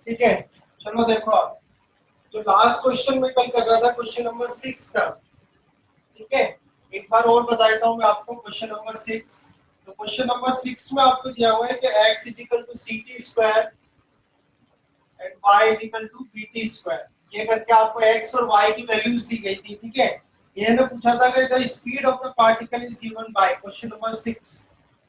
ठीक है, चलो देखो आप, जो लास्ट क्वेश्चन में कल कर रहा था क्वेश्चन नंबर 6 का, ठीक है, एक बार और बता देता हूँ मैं आपको क्वेश्चन नंबर 6। तो क्वेश्चन नंबर 6 में आपको दिया हुआ है कि x is equal to C T square and y is equal to B T square, ये करके आपको x और y की वैल्यूज दी गई थी। ठीक है, इन्होंने पूछा था कि the speed of the particle is given by, question number 6।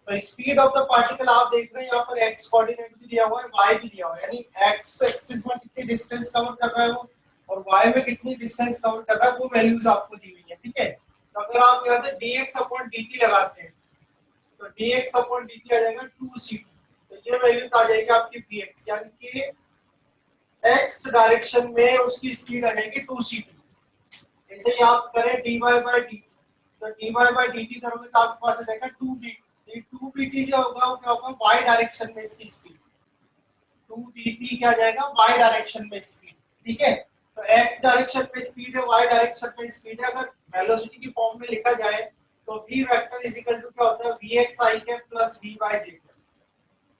तो स्पीड ऑफ द पार्टिकल आप देख रहे हैं यहाँ पर x कोऑर्डिनेट भी दिया हुआ है, y भी दिया हुआ है, यानी x एक्सिस में कितनी डिस्टेंस कवर कर रहा है वो और y में कितनी डिस्टेंस कवर कर रहा है वो वैल्यूज आपको दी हुई है। ठीक है, तो अगर आप यहाँ से dx अपॉन dt लगाते हैं तो dx अपॉन dt आ जाएगा 2ct, तो ये वैल्यू आ जाएगी आपकी vx, यानी कि x डायरेक्शन में उसकी स्पीड आ जाएगी 2ct। ऐसे ही आप करें dy बाय dt, तो dy बाय dt करोगे तो आपके पास आ जाएगा 2dt। 2dt जो होगा वो क्या होगा, y डायरेक्शन में इसकी स्पीड, 2dt क्या जाएगा y डायरेक्शन में स्पीड। ठीक है, तो x डायरेक्शन में स्पीड है, y डायरेक्शन में स्पीड है, अगर वेलोसिटी की फॉर्म में लिखा जाए तो v vector is equal to क्या होता है, vx i cap plus v y j cap.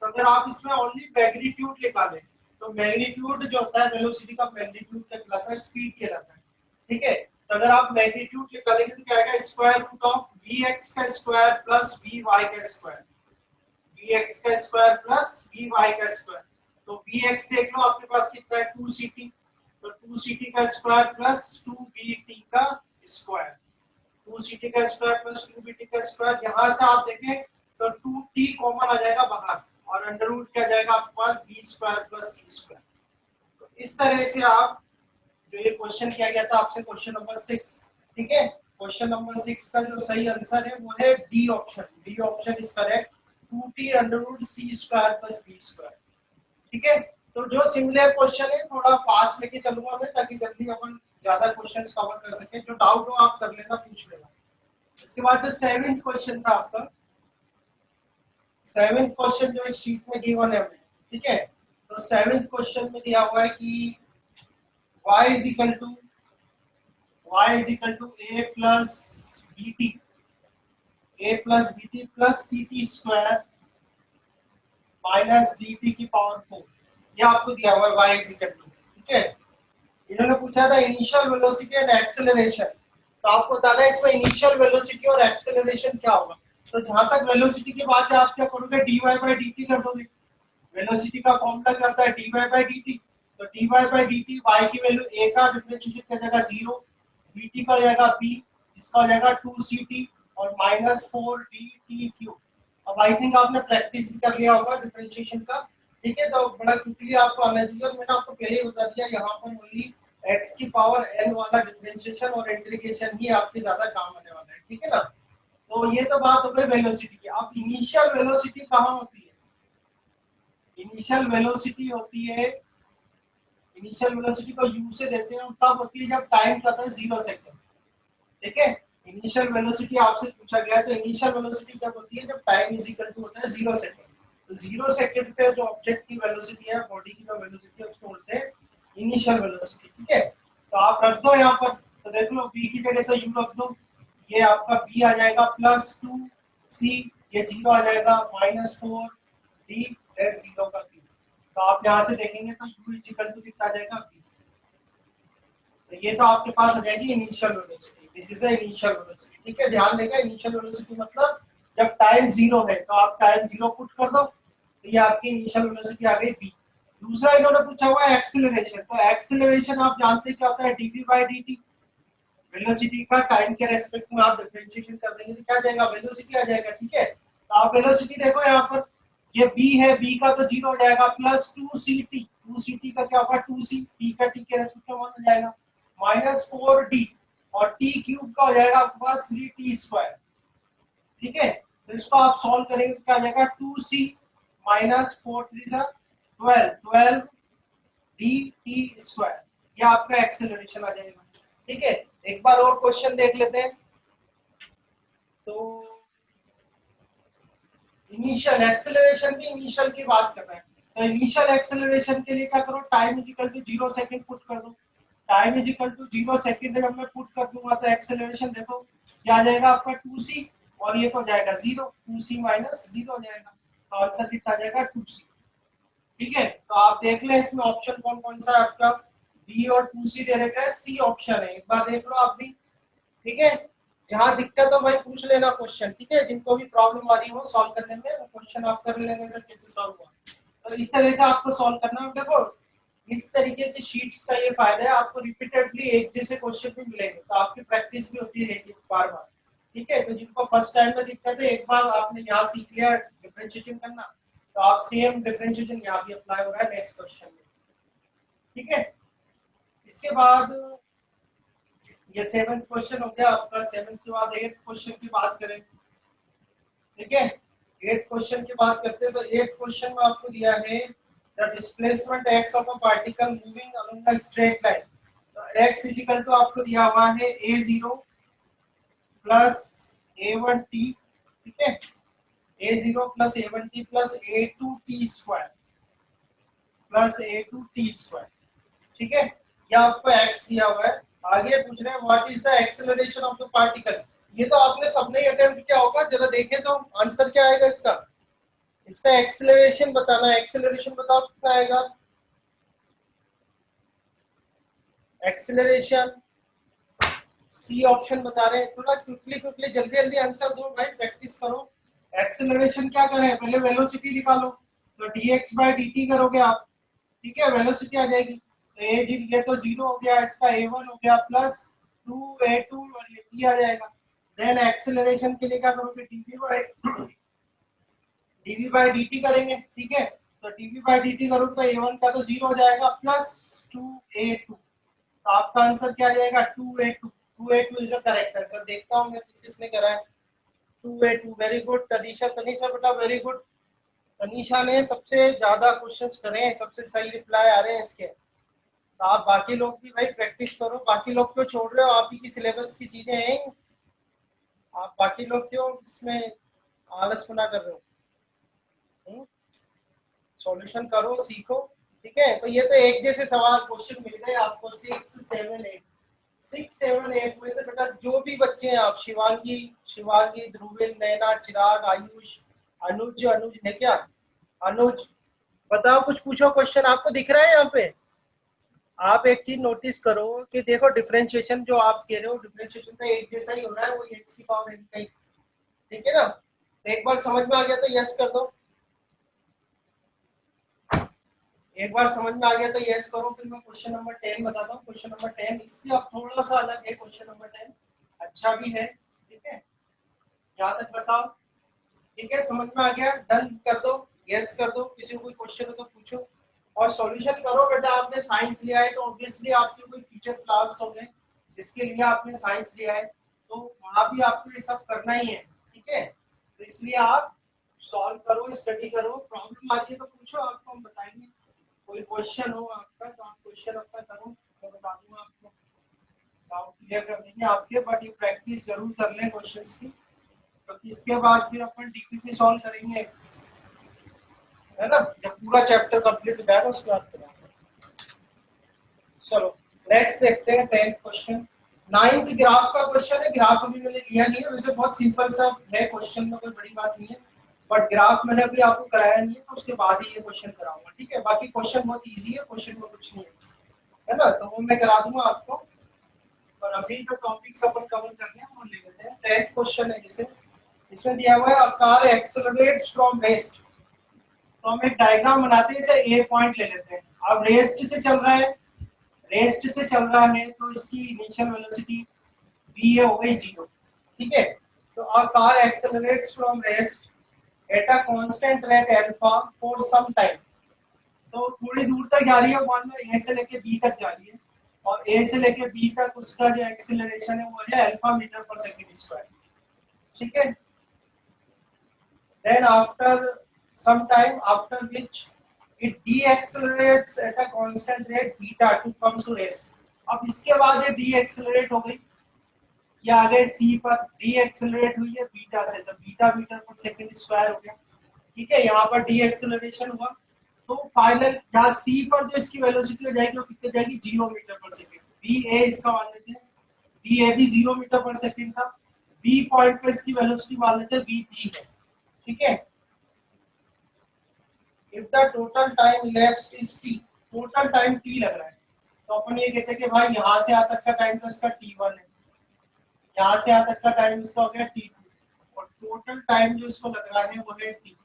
तो अगर आप इसमें ओनली मैग्नीट्यूड निकालें तो मैग्नीट्यूड जो होता है वेलोसिटी का मैग्नीट्यूड कहलाता है, स्पीड कहलाता है। ठीक है, तो अगर आप मैग्नीट्यूड निकालेंगे तो क्या आएगा, स्क्वायर रूट ऑफ vx का स्क्वायर प्लस vy का स्क्वायर, vx का स्क्वायर प्लस vy का स्क्वायर। तो vx देख लो आपके पास कितना है 2ct, तो 2ct का स्क्वायर प्लस 2bt का स्क्वायर, 2ct का स्क्वायर प्लस 2bt का स्क्वायर। यहां से आप देखें तो 2t कॉमन आ जाएगा बाहर और अंडर रूट क्या जाएगा आपके पास b square plus c square. तो इस तरह से आप जो ये क्वेश्चन किया गया था आपसे क्वेश्चन नंबर 6। ठीक है, क्वेश्चन नंबर 6 का जो सही आंसर है वो है D option, D option is correct, 2t under root c square plus b square. ठीक है, तो जो सिमिलर क्वेश्चन है थोड़ा फास्ट लेके चलूंगा मैं ताकि जल्दी अपन ज्यादा क्वेश्चंस कवर कर सके, जो डाउट हो आप कर लेना, पूछ लेना। इसके बाद जो 7th क्वेश्चन था आपका, 7th क्वेश्चन जो इस शीट में गिवन है हमें, ठीक है, तो 7th क्वेश्चन में दिया हुआ है कि y is equal to a plus bt plus ct square minus dt की पावर 4, ये आपको दिया हुआ है y इज इक्वल टू। ठीक है, इन्होंने पूछा था इनिशियल वेलोसिटी एंड एक्सेलरेशन, तो आपको बताना है इसमें इनिशियल वेलोसिटी और एक्सेलरेशन क्या होगा। तो जहां तक वेलोसिटी की बात है आप क्या करोगे, dy बाय dt कर दोगे, वेलोसिटी का फॉर्मूला क्या होता है dy बाय dt, तो dy बाय dt y की वैल्यू a का डिफरेंशिएशन क्या जाएगा 0, dt का हो जाएगा b, इसका हो जाएगा 2ct और माइनस 4dt क्यूब। अब आई थिंक आपने प्रैक्टिस भी कर लिया होगा डिफरेंशिएशन का। ठीक है, तो बड़ा क्विकली आपको आना चाहिए और मैंने आपको पहले ही बता दिया यहाँ पर ओनली x की पावर n वाला डिफरेंशिएशन और इंटीग्रेशन ही आपके ज्यादा काम आने वाला है। ठीक है ना, तो ये तो बात हो गई वेलोसिटी की। अब इनिशियल वेलोसिटी कहाँ होती है, इनिशियल वेलोसिटी होती है, इनिशियल वेलोसिटी को u से देते हैं, तब होती है जब टाइम क्या होता है 0 सेकंड। ठीक है, इनिशियल वेलोसिटी आपसे पूछा गया है, तो इनिशियल वेलोसिटी कब होती है, जब टाइम इज इक्वल टू होता है 0 सेकंड। तो 0 सेकंड पे जो ऑब्जेक्ट की वेलोसिटी है, बॉडी की जो वेलोसिटी है उसको बोलते हैं इनिशियल वेलोसिटी। ठीक है, तो आप रख दो यहाँ पर, तो देख लो v की जगह तो u रख दो, ये आपका b आ जाएगा प्लस 2c, ये 0 आ जाएगा माइनस 4d डेट 0 का b। तो आप यहाँ से देखेंगे तो u इज इक्वल टू कितना आ जाएगा b, तो ये तो आपके पास आ जाएगी initial velocity, this is initial velocity. ठीक है, ध्यान देगा इनिशियल वेलोसिटी मतलब जब टाइम 0 है तो आप टाइम 0 पुट कर दो, तो ये आपकी इनिशियल वेलोसिटी आ गई b। दूसरा इन्होंने पूछा हुआ है एक्सीलरेशन, तो एक्सीलरेशन आप जानते हैं क्या होता है dv बाय dt, वेलोसिटी का टाइम के रेस्पेक्ट में आप डिफरेंशिएशन कर देंगे तो क्या आ जाएगा, वेलोसिटी आ जाएगा। ठीक है, तो आप वेलोसिटी देखो यहाँ पर, ये b है, b का तो 0 हो जाएगा प्लस 2ct का क्या होगा 2c, t का t के रेस्पेक्ट में 1 हो जाएगा माइनस 4d और t क्यूब का हो जाएगा आपके पास 3t स्क्वायर। ठीक है, तो इसको आप सॉल्व करेंगे तो क्या आ जाएगा 2c माइनस 4 3 12 dt स्क्वायर, ये आपका एक्सेलरेशन आ जाएगा। ठीक है, एक बार और क्वेश्चन देख लेते हैं। तो इनिशियल एक्सेलरेशन की इनिशियल की बात कर रहे हैं, तो इनिशियल एक्सेलरेशन के लिए क्या करो, time is equal to 0 second put कर दो, time is equal to 0 second जब मैं पुट कर दूंगा तो एक्सेलरेशन देखो क्या आ जाएगा आपका 2c और ये तो जाएगा 0, 2c माइनस 0 हो जाएगा, तो आंसर कितना आ जाएगा 2c। ठीक है, तो आप देख लें इसमें ऑप्शन कौन कौन सा है आपका, बी और 2C दे रखा है, सी ऑप्शन है, एक बार देख लो आप भी। ठीक है, जहां दिक्कत हो भाई पूछ लेना क्वेश्चन, ठीक है, जिनको भी प्रॉब्लम आ रही हो सॉल्व करने में वो क्वेश्चन आप कर लेंगे सर कैसे सॉल्व हुआ। तो इस तरह से आपको सॉल्व करना है। देखो इस तरीके की शीट्स का ये फायदा है, आपको रिपीटेडली एक जैसे क्वेश्चन भी मिलेंगे तो आपकी प्रैक्टिस भी होती रहेगी बार बार। ठीक है, तो जिनको फर्स्ट टाइम में दिक्कत है, एक बार आपने यहाँ सीख लिया डिफरेंशिएशन करना, तो आप सेम डिफरेंशिएशन यहाँ भी अप्लाई हो रहा है नेक्स्ट क्वेश्चन में। ठीक है, इसके बाद ये 7th क्वेश्चन हो गया आपका। 7th के बाद 8th क्वेश्चन की बात करें। ठीक है, 8th क्वेश्चन की बात करते हैं तो 8th क्वेश्चन में आपको दिया है the displacement x of a particle moving along a straight line. तो x इज इक्वल टू आपको दिया हुआ है a0 प्लस a1t। ठीक है, a0 plus a1t plus a2t square plus a2t square. ठीक है, ये आपको x दिया हुआ है। आगे पूछ रहे हैं what is the acceleration of the particle. ये तो आपने सबने ही अटेम्प्ट किया होगा, जरा देखें तो आंसर क्या आएगा इसका। इसका एक्सेलरेशन बताना है, एक्सेलरेशन बताओ कितना आएगा। एक्सेलरेशन सी ऑप्शन बता रहे हैं, थोड़ा क्विकली जल्दी जल्दी आंसर दो भाई, प्रैक्टिस करो। एक्सेलरेशन क्या करें, पहले वेलोसिटी निकालो, तो dx बाय dt करोगे आप। ठीक है, वेलोसिटी आ जाएगी, तो ए जी ये तो 0 हो गया, इसका a1 हो गया प्लस 2a2 और ये t आ जाएगा। देन एक्सेलरेशन के लिए क्या करोगे, dv बाय dt करेंगे। ठीक है, तो dv बाय dt करोगे तो a1 का तो 0 हो जाएगा प्लस 2a2, तो आपका आंसर क्या आ जाएगा 2a2। 2a2 is the correct answer. देखता हूं मैं किसने करा है 2a2। Very good Tanisha, Tanisha बेटा वेरी गुड। तनीषा ने सबसे ज्यादा क्वेश्चंस करे हैं, सबसे सही रिप्लाई आ रहे हैं इसके। तो आप बाकी लोग भी भाई प्रैक्टिस करो, बाकी लोग क्यों छोड़ रहे हो, आप ही की सिलेबस की चीजें हैं, आप बाकी लोग क्यों इसमें आलसपना कर रहे हो। सॉल्यूशन करो, सीखो। ठीक है, तो ये तो एक जैसे सवाल क्वेश्चन मिल गए आपको 6, 7, 8। 6, 7, 8 में से बेटा जो भी बच्चे हैं आप, शिवांगी, शिवांगी, ध्रुविल, नैना, चिराग, आयुष, अनुज, अनुज है क्या, अनुज बताओ, कुछ पूछो क्वेश्चन, आपको दिख रहा है यहाँ पे। आप एक चीज नोटिस करो कि देखो डिफरेंशिएशन जो आप कह रहे हो, डिफरेंशिएशन तो एक जैसा ही हो रहा है, वो x की पावर n का ही। ठीक है ना, तो एक बार समझ में आ गया तो यस कर दो, एक बार समझ में आ गया तो यस करो। फिर मैं क्वेश्चन नंबर 10 बताता हूँ। क्वेश्चन नंबर 10 इससे अब थोड़ा सा अलग है, क्वेश्चन नंबर 10 अच्छा भी है। ठीक है, यहाँ तक बताओ। ठीक है, समझ में आ गया, डन कर दो, यस कर दो। किसी को कोई क्वेश्चन हो तो पूछो और सॉल्यूशन करो। बेटा आपने साइंस लिया है तो ऑब्वियसली आपके कोई फ्यूचर प्लान्स होंगे जिसके लिए आपने साइंस लिया है, तो वहां भी आपको ये सब करना ही है। ठीक है, तो इसलिए आप सॉल्व करो, स्टडी करो, प्रॉब्लम आती है तो पूछो, आपको हम बताएंगे। कोई क्वेश्चन हो आपका तो आप क्वेश्चन अपना करो, मैं बता दूंगा आपको, डाउट क्लियर कर देंगे आपके। बट ये प्रैक्टिस जरूर कर लें क्वेश्चंस की, तो इसके बाद फिर अपन डीपीपी सॉल्व करेंगे, है ना, जब पूरा चैप्टर कंप्लीट हो जाएगा उसके बाद करेंगे। चलो नेक्स्ट देखते हैं 10th क्वेश्चन। 9th ग्राफ का क्वेश्चन है। ग्राफ अभी मैंने लिया नहीं है, वैसे बहुत सिंपल सा है क्वेश्चन में, कोई बड़ी बात नहीं है, बट ग्राफ मैंने अभी आपको कराया नहीं है, तो उसके बाद ही ये क्वेश्चन कराऊंगा। ठीक है, बाकी क्वेश्चन बहुत इजी है, क्वेश्चन में कुछ नहीं है ना, तो वो मैं करा दूंगा आपको। और अभी जो टॉपिक्स अपन कवर करने हैं वो ले लेते हैं। 10th क्वेश्चन है जिसे, इसमें दिया हुआ है अ कार एक्सेलरेट्स फ्रॉम रेस्ट। तो हम एक डायग्राम बनाते हैं, इसे ए पॉइंट ले लेते हैं। अब रेस्ट से चल रहा है, रेस्ट से चल रहा है तो इसकी इनिशियल वेलोसिटी v हो गई 0। ठीक है, तो a car accelerates from rest at a constant rate alpha for some time. तो थोड़ी दूर तक जा रही है, मान लो ए से लेके बी तक जा रही है, और ए से लेके बी तक उसका जो एक्सेलरेशन है वो है alpha metre per second square. ठीक है, then after some time after which it deaccelerates at a constant rate beta to come to rest। अब इसके बाद ये डीएक्सेलरेट हो गई, ये आ गए सी पर, डीएक्सेलरेट हुई है बीटा से, तो beta metre per second square हो गया। ठीक है, यहाँ पर डीएक्सेलरेशन हुआ, तो फाइनल यहाँ सी पर जो इसकी वेलोसिटी हो जाएगी वो कितनी जाएगी 0 मीटर पर सेकंड। बी ए इसका मान लेते हैं, बी ए भी 0 मीटर पर सेकंड था, बी पॉइंट पर इसकी वेलोसिटी मान लेते हैं वी बी है। ठीक है, if the total time elapsed is T, total time T लग रहा है, तो अपन ये कहते हैं कि भाई यहाँ से यहाँ तक का टाइम तो इसका t1 है, यहाँ से यहाँ तक का टाइम इसका हो गया t2, और टोटल टाइम जो इसको लग रहा है वो है t।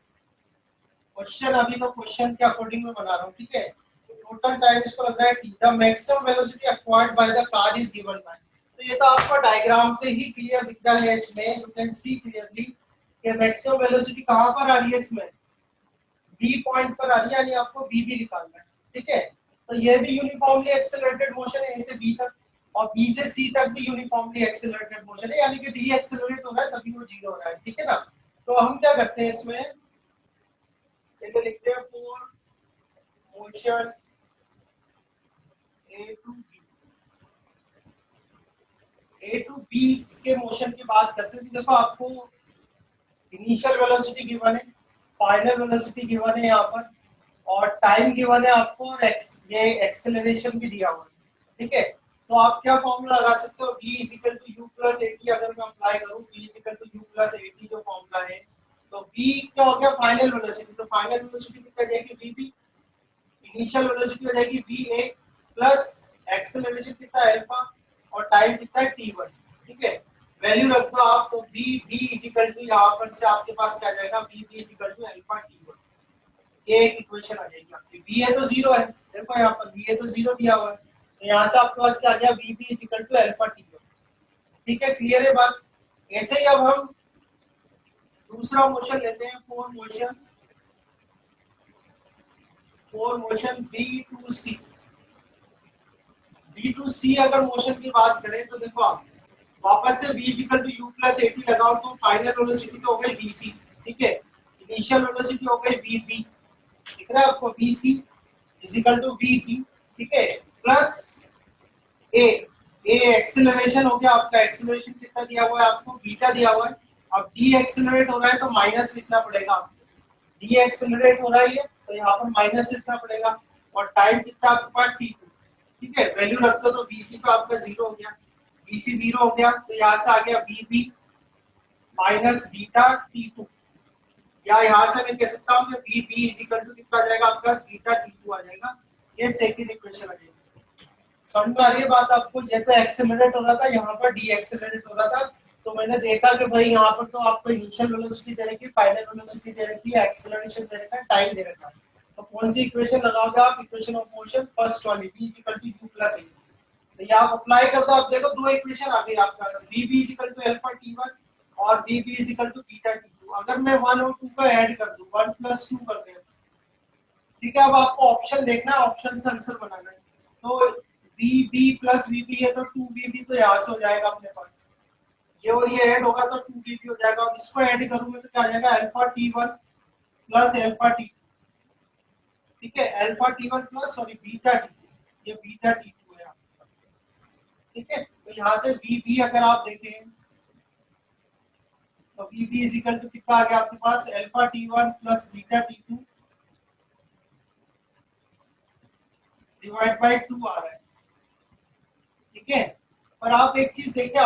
क्वेश्चन अभी तो क्वेश्चन के अकॉर्डिंग में बना रहा हूँ, ठीक है। टोटल टाइम इसको लग रहा है t, the maximum velocity acquired by the car is given by, तो ये तो आपको डायग्राम से ही क्लियर दिख रहा है इसमें, यू कैन सी क्लियरली कि मैक्सिमम वेलोसिटी कहाँ पर आ रही है इसमें, बी पॉइंट पर आ रही है, यानी आपको बी भी निकालना है, ठीक है। तो ये भी यूनिफॉर्मली एक्सेलरेटेड मोशन है ए से बी तक, और बी से सी तक भी यूनिफॉर्मली एक्सेलरेटेड मोशन है, यानी कि डी एक्सेलरेट हो रहा है तभी वो जीरो हो रहा है, ठीक है ना। तो हम क्या करते हैं इसमें, इसे लिखते हैं for motion A to B, A to B के मोशन की बात करते हैं, तो देखो आपको इनिशियल वेलोसिटी गिवन है, फाइनल वेलोसिटी गिवन है यहाँ पर, और टाइम गिवन है आपको, और ये एक्सेलरेशन भी दिया हुआ है, ठीक है। तो आप क्या फॉर्मूला लगा सकते हो, v is equal to u plus at, अगर मैं अप्लाई करूं v is equal to u plus at जो फॉर्मूला है, तो v क्या हो गया फाइनल वेलोसिटी, तो फाइनल वेलोसिटी कितना जाएगी vb, इनिशियल वेलोसिटी हो जाएगी va प्लस एक्सेलरेशन कितना अल्फा, और टाइम कितना है t1, ठीक है। वैल्यू रख दो आप, तो v v is equal to यहाँ पर से आपके पास क्या जाएगा, v v is equal to alpha t1, ये एक इक्वेशन आ जाएगी आपकी। v है तो जीरो है, देखो यहाँ पर v है तो जीरो दिया हुआ है, तो यहाँ से आपके पास क्या आ गया, v v is equal to alpha t1, ठीक है। क्लियर है बात। ऐसे ही अब हम दूसरा मोशन लेते हैं, फोर मोशन बी टू सी अगर मोशन की बात करें, तो देखो आप वापस से v equal to u plus at लगाओ, तो फाइनल वेलोसिटी तो हो गई vc, ठीक है। इनिशियल वेलोसिटी हो गई vb, दिख रहा है आपको, vc is equal to vb, ठीक है, प्लस a एक्सेलरेशन हो गया आपका, एक्सेलरेशन कितना दिया हुआ है आपको, बीटा दिया हुआ है। अब डी एक्सेलरेट हो रहा है तो माइनस लिखना पड़ेगा आपको, डी एक्सेलरेट हो रहा है तो यहाँ पर माइनस लिखना पड़ेगा, और टाइम कितना आपके पास t2, ठीक है। वैल्यू रख दो, तो bc तो आपका जीरो हो गया, bc जीरो हो गया, तो यहाँ से आ गया vb माइनस बीटा t2, या यहाँ से मैं कह सकता हूँ कि vb इज इक्वल टू कितना आ जाएगा आपका, बीटा t2 आ जाएगा, ये सेकंड इक्वेशन आ जाएगी। समझ में आ रही है बात आपको, ये तो एक्सेलरेट हो रहा था, यहाँ पर डी एक्सेलरेट हो रहा था, तो मैंने देखा कि भाई यहाँ पर तो आपको इनिशियल वेलोसिटी दे रखी है, फाइनल वेलोसिटी दे रखी है, एक्सेलरेशन दे रखा है, टाइम दे रखा है, तो कौन सी इक्वेशन लगाओगे आप, इक्वेशन ऑफ मोशन फर्स्ट वाली v equal to u plus a, तो ये आप अप्लाई कर दो, आप देखो दो इक्वेशन आ गई आपके पास, vb equal to alpha t1 और vb equal to beta t2। अगर मैं 1 और 2 का ऐड कर दूं, 1 प्लस 2 कर दें, ठीक है। अब आपको ऑप्शन देखना है, ऑप्शन से आंसर बनाना है, तो vb प्लस vb है तो 2vb तो यहाँ से हो जाएगा अपने पास, ये और ये ऐड होगा तो 2vb हो जाएगा, और इसको ऐड करूंगा तो क्या आ जाएगा, alpha t1 plus alpha t2, ठीक है, alpha t1 plus sorry beta t2, ये बीटा t2 है आपका, ठीक है। तो यहाँ से vb अगर आप देखें, तो vb इज इक्वल टू कितना आ गया आपके पास, alpha t1 plus beta t2 divide by 2 आ रहा है, ठीक है। पर आप एक चीज देखिए,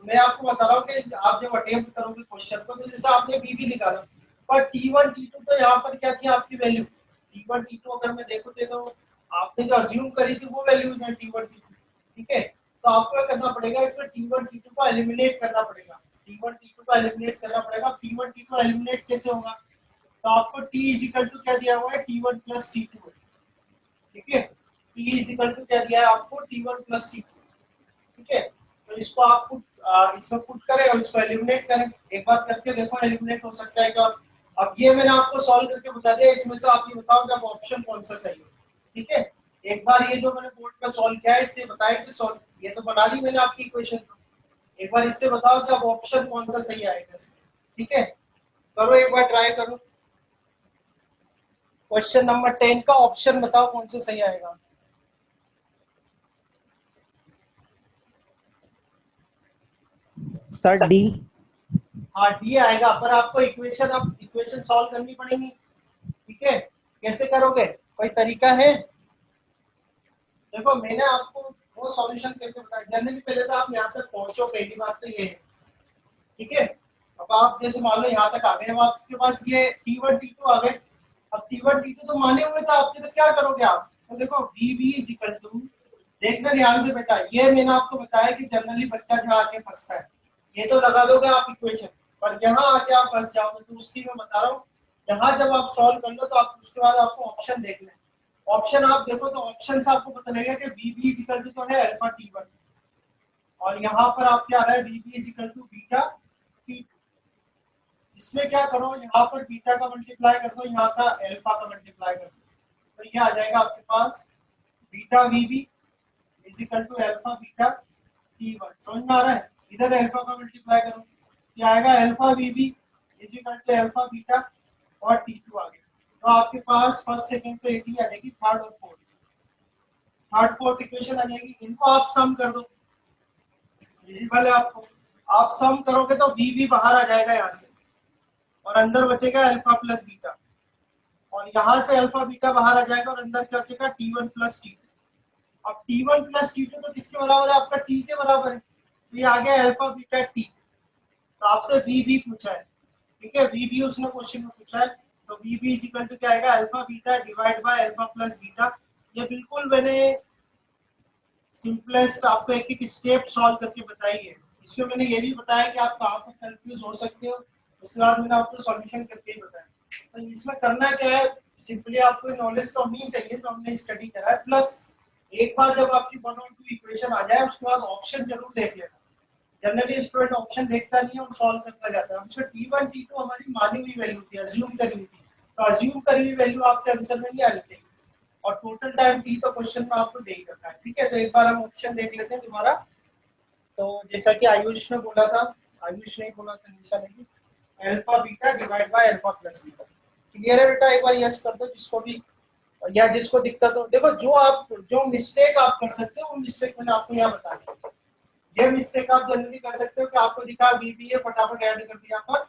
मैं आपको बता रहा हूँ कि आप जब अटेम्प्ट करोगे क्वेश्चन को, तो जैसे आपने बीबी निकाला, पर t1 t2 तो यहाँ पर क्या थी आपकी वैल्यू, t1 t2 अगर मैं देखो तो आपने जो अज्यूम करी थी वो वैल्यूज है t1 t2, ठीक है। तो आपको क्या करना पड़ेगा, इसमें t1 t2 को एलिमिनेट करना पड़ेगा, t1 t2 को एलिमिनेट करना पड़ेगा। t1 t2 एलिमिनेट कैसे होगा, तो आपको t इज इक्वल टू क्या दिया हुआ है, t1 प्लस t2 है, ठीक है। t इज इक्वल टू क्या दिया है आपको, t1 प्लस t2, ठीक है। तो इसको आप इसमें पुट करें और इसको एलिमिनेट करें, एक बार करके देखो एलिमिनेट हो सकता है क्या। अब ये मैंने आपको सॉल्व करके बता दिया, इसमें से आप ये बताओ कि अब ऑप्शन कौन सा सही है, ठीक है। एक बार ये जो मैंने बोर्ड पे सॉल्व किया है, इससे बताया कि सॉल्व, ये तो बना ली मैंने आपकी इक्वेशन, एक बार इससे बताओ कि अब ऑप्शन कौन सा सही आएगा, ठीक है। करो एक बार ट्राई करो, क्वेश्चन नंबर 10 का ऑप्शन बताओ कौन सा सही आएगा। Sir D. हाँ डी आएगा, पर आपको इक्वेशन सॉल्व करनी पड़ेगी, ठीक है। कैसे करोगे, कोई तरीका है, देखो मैंने आपको वो सॉल्यूशन करके बताया, जनरली पहले तो आप यहाँ तक पहुंचो, पहली बात तो ये है, ठीक है। अब आप जैसे मान लो यहाँ तक आ गए, अब आपके पास ये t1 t2 आ गए, अब T1 T2 तो माने हुए थे आपके, तो क्या करोगे आप? तो देखो VB इज इक्वल टू, देखना ध्यान से बेटा, ये मैंने आपको बताया कि जनरली बच्चा जहाँ आके फंसता है, ये तो लगा दोगे आप इक्वेशन, पर यहाँ आके आप फंस जाओगे, तो उसकी मैं बता रहा हूँ। यहाँ जब आप सॉल्व कर लो तो आप उसके बाद आपको ऑप्शन देखना है। ऑप्शन आप देखो तो ऑप्शन से आपको पता लगेगा कि VB इज इक्वल टू तो है अल्फा T1, और यहाँ पर आप क्या आ रहा है VB is equal to beta T2। इसमें क्या करो, यहाँ पर बीटा का मल्टीप्लाई कर दो, यहाँ का अल्फा का मल्टीप्लाई कर दो, तो ये आ जाएगा आपके पास beta VB is equal to alpha beta T1। समझ में आ रहा है? इधर अल्फा का मल्टीप्लाई करो, क्या आएगा alpha VB is equal to alpha beta और T2 आ गया। तो आपके पास फर्स्ट सेकंड तो एक ही आ जाएगी, थर्ड और फोर्थ, थर्ड फोर्थ इक्वेशन आ जाएगी। इनको आप सम कर दो, विजिबल है आपको। आप सम करोगे तो VB बाहर आ जाएगा यहाँ से, और अंदर बचेगा अल्फा प्लस बीटा, और यहाँ से अल्फा बीटा बाहर आ जाएगा, और अंदर क्या बचेगा T1 प्लस T2। अब T1 प्लस T2 तो किसके बराबर है? आपका T के बराबर है, तो ये आ गया अल्फा बीटा T। तो आपसे VB पूछा है, ठीक है, VB उसने क्वेश्चन में पूछा है, तो VB इज इक्वल टू क्या आएगा alpha beta divide by alpha plus beta. ये बिल्कुल मैंने सिंपलेस्ट आपको एक एक स्टेप सॉल्व करके बताई है। इसमें मैंने ये भी बताया कि आप कहाँ पर कंफ्यूज हो सकते हो, उसके बाद मैंने आपको सॉल्यूशन करके ही बताया। तो इसमें करना क्या है, सिंपली आपको नॉलेज तो नहीं चाहिए, तो हमने स्टडी करा है, प्लस एक बार जब आपकी 1 और 2 इक्वेशन आ जाए उसके बाद ऑप्शन जरूर देख लेना। जनरली स्टूडेंट ऑप्शन देखता नहीं है और सॉल्व करता जाता है। हमसे T1 T2 हमारी मानी हुई वैल्यू थी, अज्यूम करी हुई थी, तो अज्यूम करी हुई वैल्यू आपके आंसर में नहीं आनी चाहिए, और टोटल टाइम T तो क्वेश्चन में आपको दे ही रखा है। ठीक है, तो एक बार हम ऑप्शन देख लेते हैं दोबारा। तो जैसा कि आयुष ने बोला था, आयुष नहीं बोला था, निशा नहीं, alpha beta divide by alpha plus beta. Clear है बेटा? एक बार यस कर दो जिसको भी, या जिसको दिक्कत हो। देखो जो मिस्टेक आप कर सकते हो वो मिस्टेक मैंने आपको यहाँ बता दी। ये मिस्टेक आप जनरली कर सकते हो कि आपको दिखा बीबी है, फटाफट ऐड कर दिया, पर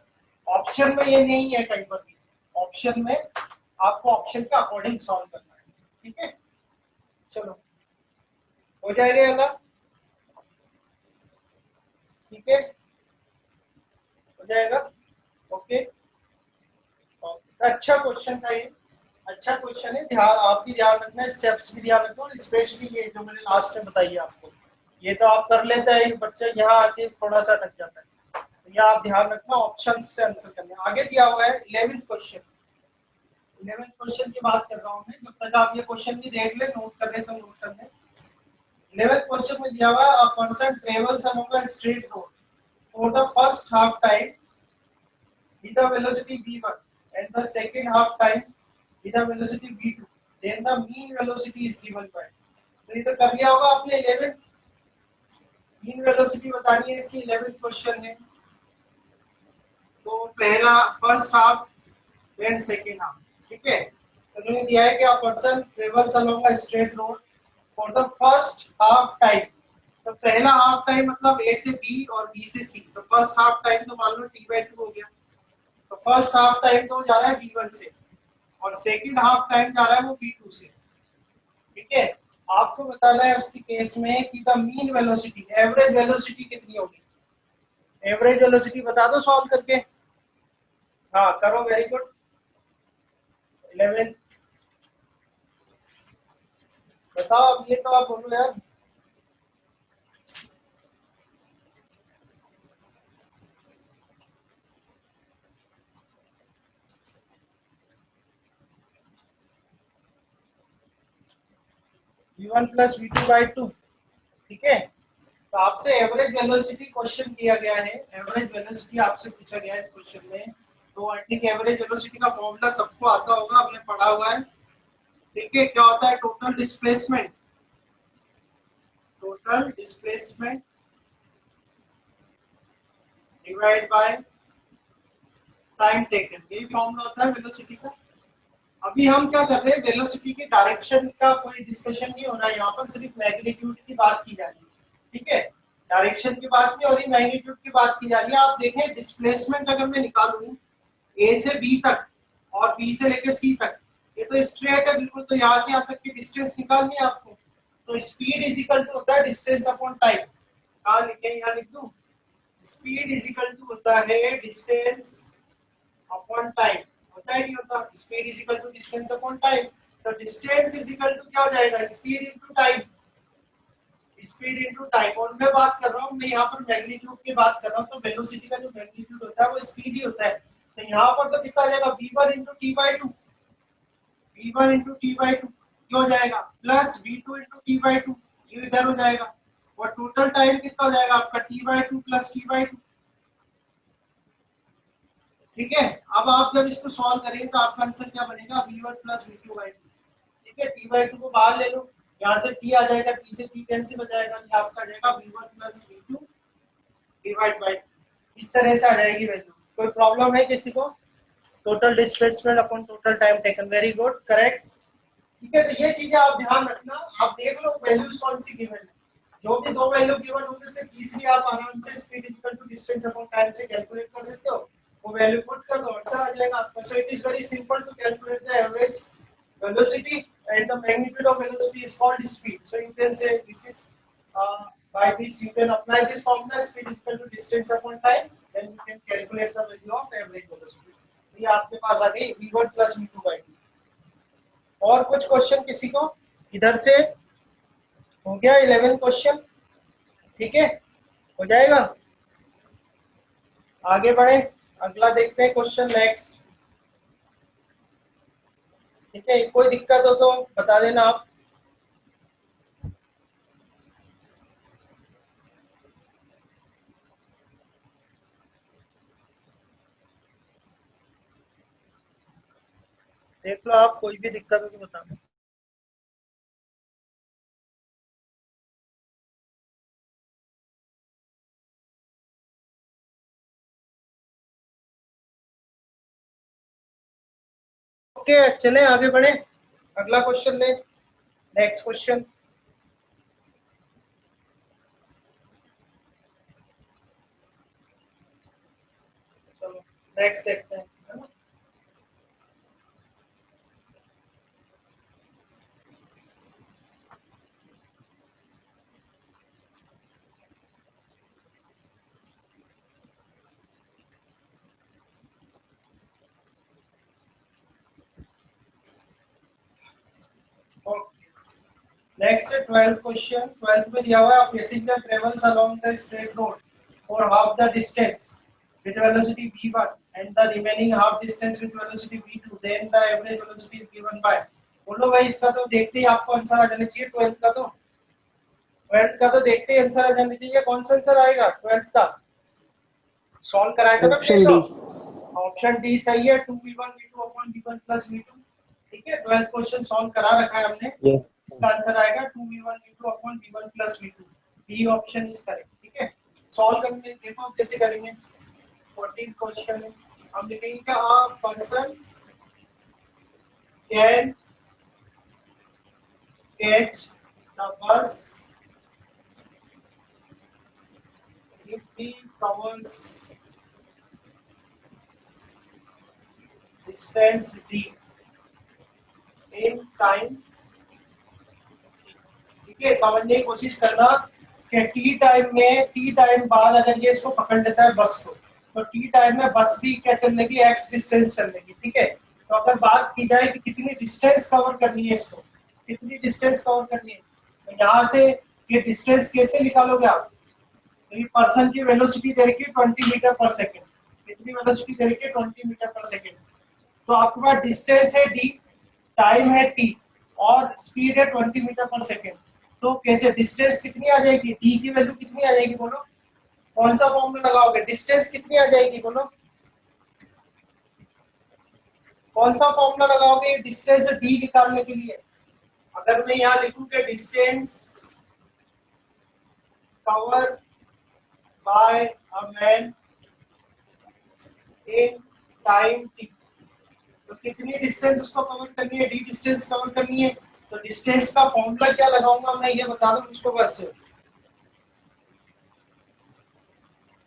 ऑप्शन में ये नहीं है कहीं पर भी। ऑप्शन में आपको ऑप्शन के अकॉर्डिंग सॉल्व करना है। ठीक है, चलो हो जाएगा ये वाला। ठीक है, हो जाएगा। ओके, अच्छा क्वेश्चन था ये, अच्छा क्वेश्चन है। ध्यान आप भी ध्यान रखना, स्टेप्स भी ध्यान रखना, और स्पेशली ये जो मैंने लास्ट में बताई आपको, ये तो आप कर लेते हैं, बच्चा यहाँ आके थोड़ा सा अटक जाता है, तो ये आप ध्यान रखना, ऑप्शन से आंसर करने। आगे दिया हुआ है 11th क्वेश्चन, 11th क्वेश्चन की बात कर रहा हूँ मैं, जब तक आप ये क्वेश्चन भी देख ले, नोट कर ले तो नोट कर ले। 11th क्वेश्चन में दिया हुआ है, अ person travels along a straight road for the first half time with the velocity v1 and the second half time with the velocity v2, then the mean velocity is given by। तो ये तो कर लिया होगा आपने 11th, mean velocity बतानी है इसकी, 11th क्वेश्चन है। तो पहला first half then second half, ठीक है। तो उन्होंने दिया है कि a person travels along a straight road for the first half time. तो पहला हाफ टाइम मतलब ए से बी और बी से सी, तो फर्स्ट हाफ टाइम तो मान लो t/2 हो गया। तो फर्स्ट हाफ टाइम तो जा रहा है v1 से, और सेकंड हाफ टाइम जा रहा है वो v2 से। ठीक है, आपको बताना है उसकी केस में कि the mean velocity, average velocity कितनी होगी। एवरेज वेलोसिटी बता दो सॉल्व करके। हाँ करो, वेरी गुड। 11 बताओ, अब ये तो आप बोलो यार। v1 प्लस v2/2, ठीक है। तो आपसे एवरेज वेलोसिटी क्वेश्चन किया गया है, एवरेज वेलोसिटी आपसे पूछा गया है इस क्वेश्चन में। तो आई थिंक एवरेज वेलोसिटी का फॉर्मूला सबको आता होगा, आपने पढ़ा हुआ है। ठीक है, क्या होता है total displacement, total displacement divide by time taken, यही फॉर्मूला होता है वेलोसिटी का। अभी हम क्या कर रहे हैं, वेलोसिटी की डायरेक्शन का कोई डिस्कशन नहीं हो रहा है यहाँ पर, सिर्फ मैग्नीट्यूड की बात की जा रही है। ठीक है, डायरेक्शन की बात नहीं हो रही, मैग्नीट्यूड की बात की जा रही है। आप देखें डिस्प्लेसमेंट अगर मैं निकालूं ए से बी तक और बी से लेकर सी तक, ये तो स्ट्रेट है बिल्कुल, तो यहाँ से यहाँ तक की डिस्टेंस निकालनी है आपको। तो स्पीड इज इक्वल टू होता है डिस्टेंस अपॉन टाइम। कहाँ लिखे, यहाँ लिख दूं, स्पीड इज इक्वल टू होता है डिस्टेंस अपॉन टाइम। होता ही नहीं होता। Speed is equal to distance upon time, तो डिस्टेंस इज इक्वल टू क्या हो जाएगा, speed into time, speed into time. और मैं बात कर रहा हूँ, मैं यहाँ पर मैग्नीट्यूड की बात कर रहा हूँ, तो वेलोसिटी का जो मैग्नीट्यूड होता है वो स्पीड ही होता है। तो यहाँ पर तो कितना आ जाएगा, v1 into T by two, v1 into T by two हो जाएगा, plus v2 into T by two, ये इधर हो जाएगा। और टोटल टाइम कितना हो जाएगा आपका, T by two plus T by two. ठीक है, अब आप जब इसको सॉल्व करेंगे तो आपका आंसर क्या बनेगा, v1 plus v2 by two. ठीक है, टी बाई टू को बाहर ले लो, यहाँ से t आ जाएगा, t से t कैंसिल हो जाएगा, ये आपका आ जाएगा v1 plus v2 divide by, इस तरह से आ जाएगी वैल्यू। कोई प्रॉब्लम है किसी को? Total displacement upon total time taken, very good, correct. ठीक है, तो ये चीजें आप ध्यान रखना। आप देख लो वैल्यूज कौन सी गिवन है, जो भी दो वैल्यू गिवन होंगे से तीसरी आप आराम से speed is equal to distance upon time से कैलकुलेट कर सकते हो। वो वैल्यू पुट कर दो, आंसर आ जाएगा आपका। So it is very simple to calculate the average velocity and the magnitude of velocity is called speed. So you can say this is by this you can apply this formula, speed is equal to distance upon time, then you can calculate the value of average velocity. ये आपके पास आ गई v1 plus v2 by 2। और कुछ question किसी को इधर से? हो गया 11 क्वेश्चन, ठीक है, हो जाएगा। आगे बढ़े, अगला देखते हैं क्वेश्चन नेक्स्ट। ठीक है, कोई दिक्कत हो तो बता देना आप। देख लो आप, कोई भी दिक्कत हो तो बताना। ओके, चले आगे बढ़े, अगला क्वेश्चन ले, नेक्स्ट क्वेश्चन। चलो नेक्स्ट देखते हैं, है ना। Next 12th question. 12th में दिया हुआ है, a passenger travels along the straight road for half the distance with velocity v1 and the remaining half distance with velocity v2, then the average velocity is given by। बोलो भाई, इसका तो देखते ही आपको आंसर आ जाना चाहिए। 12th का तो देखते ही आंसर आ जाना चाहिए। कौन सा आंसर आएगा 12th का? सॉल्व कराया था ना ऑप्शन डी। ऑप्शन डी सही है, 2v1 v2 upon v1 plus v2। ठीक है, 12th क्वेश्चन सॉल्व करा रखा है हमने। यस, इसका आंसर आएगा 2v1 v2 upon v1 plus v2। B option is correct. ठीक है, सॉल्व करेंगे, देखो कैसे करेंगे। 14th क्वेश्चन हम लिखेंगे कि a person can catch the bus if he covers distance d in time। ठीक है, समझने की कोशिश करना कि टी टाइम बाद अगर ये इसको पकड़ लेता है बस को, तो टी टाइम में बस भी क्या चल लेगी, एक्स डिस्टेंस चल लेगी। ठीक है, तो अगर बात की जाए कि कितनी डिस्टेंस कवर करनी है, इसको कितनी डिस्टेंस कवर करनी है, तो यहाँ से ये डिस्टेंस कैसे निकालोगे आप? तो ये पर्सन की वेलोसिटी दे रखी है 20 मीटर पर सेकेंड। कितनी वेलोसिटी दे रखी है? 20 मीटर पर सेकेंड। तो आपके पास डिस्टेंस है d, टाइम है t और स्पीड है 20 मीटर पर सेकेंड। तो कैसे डिस्टेंस कितनी आ जाएगी, d की वैल्यू कितनी आ जाएगी बोलो? कौन सा फॉर्मूला लगाओगे? डिस्टेंस कितनी आ जाएगी बोलो? कौन सा फॉर्मूला लगाओगे डिस्टेंस d निकालने के लिए? अगर मैं यहाँ लिखूं कि distance cover by a man in time t, तो कितनी डिस्टेंस उसको कवर करनी है? d डिस्टेंस कवर करनी है। तो डिस्टेंस का फॉर्मूला क्या लगाऊंगा मैं, ये बता दो मुझको बस।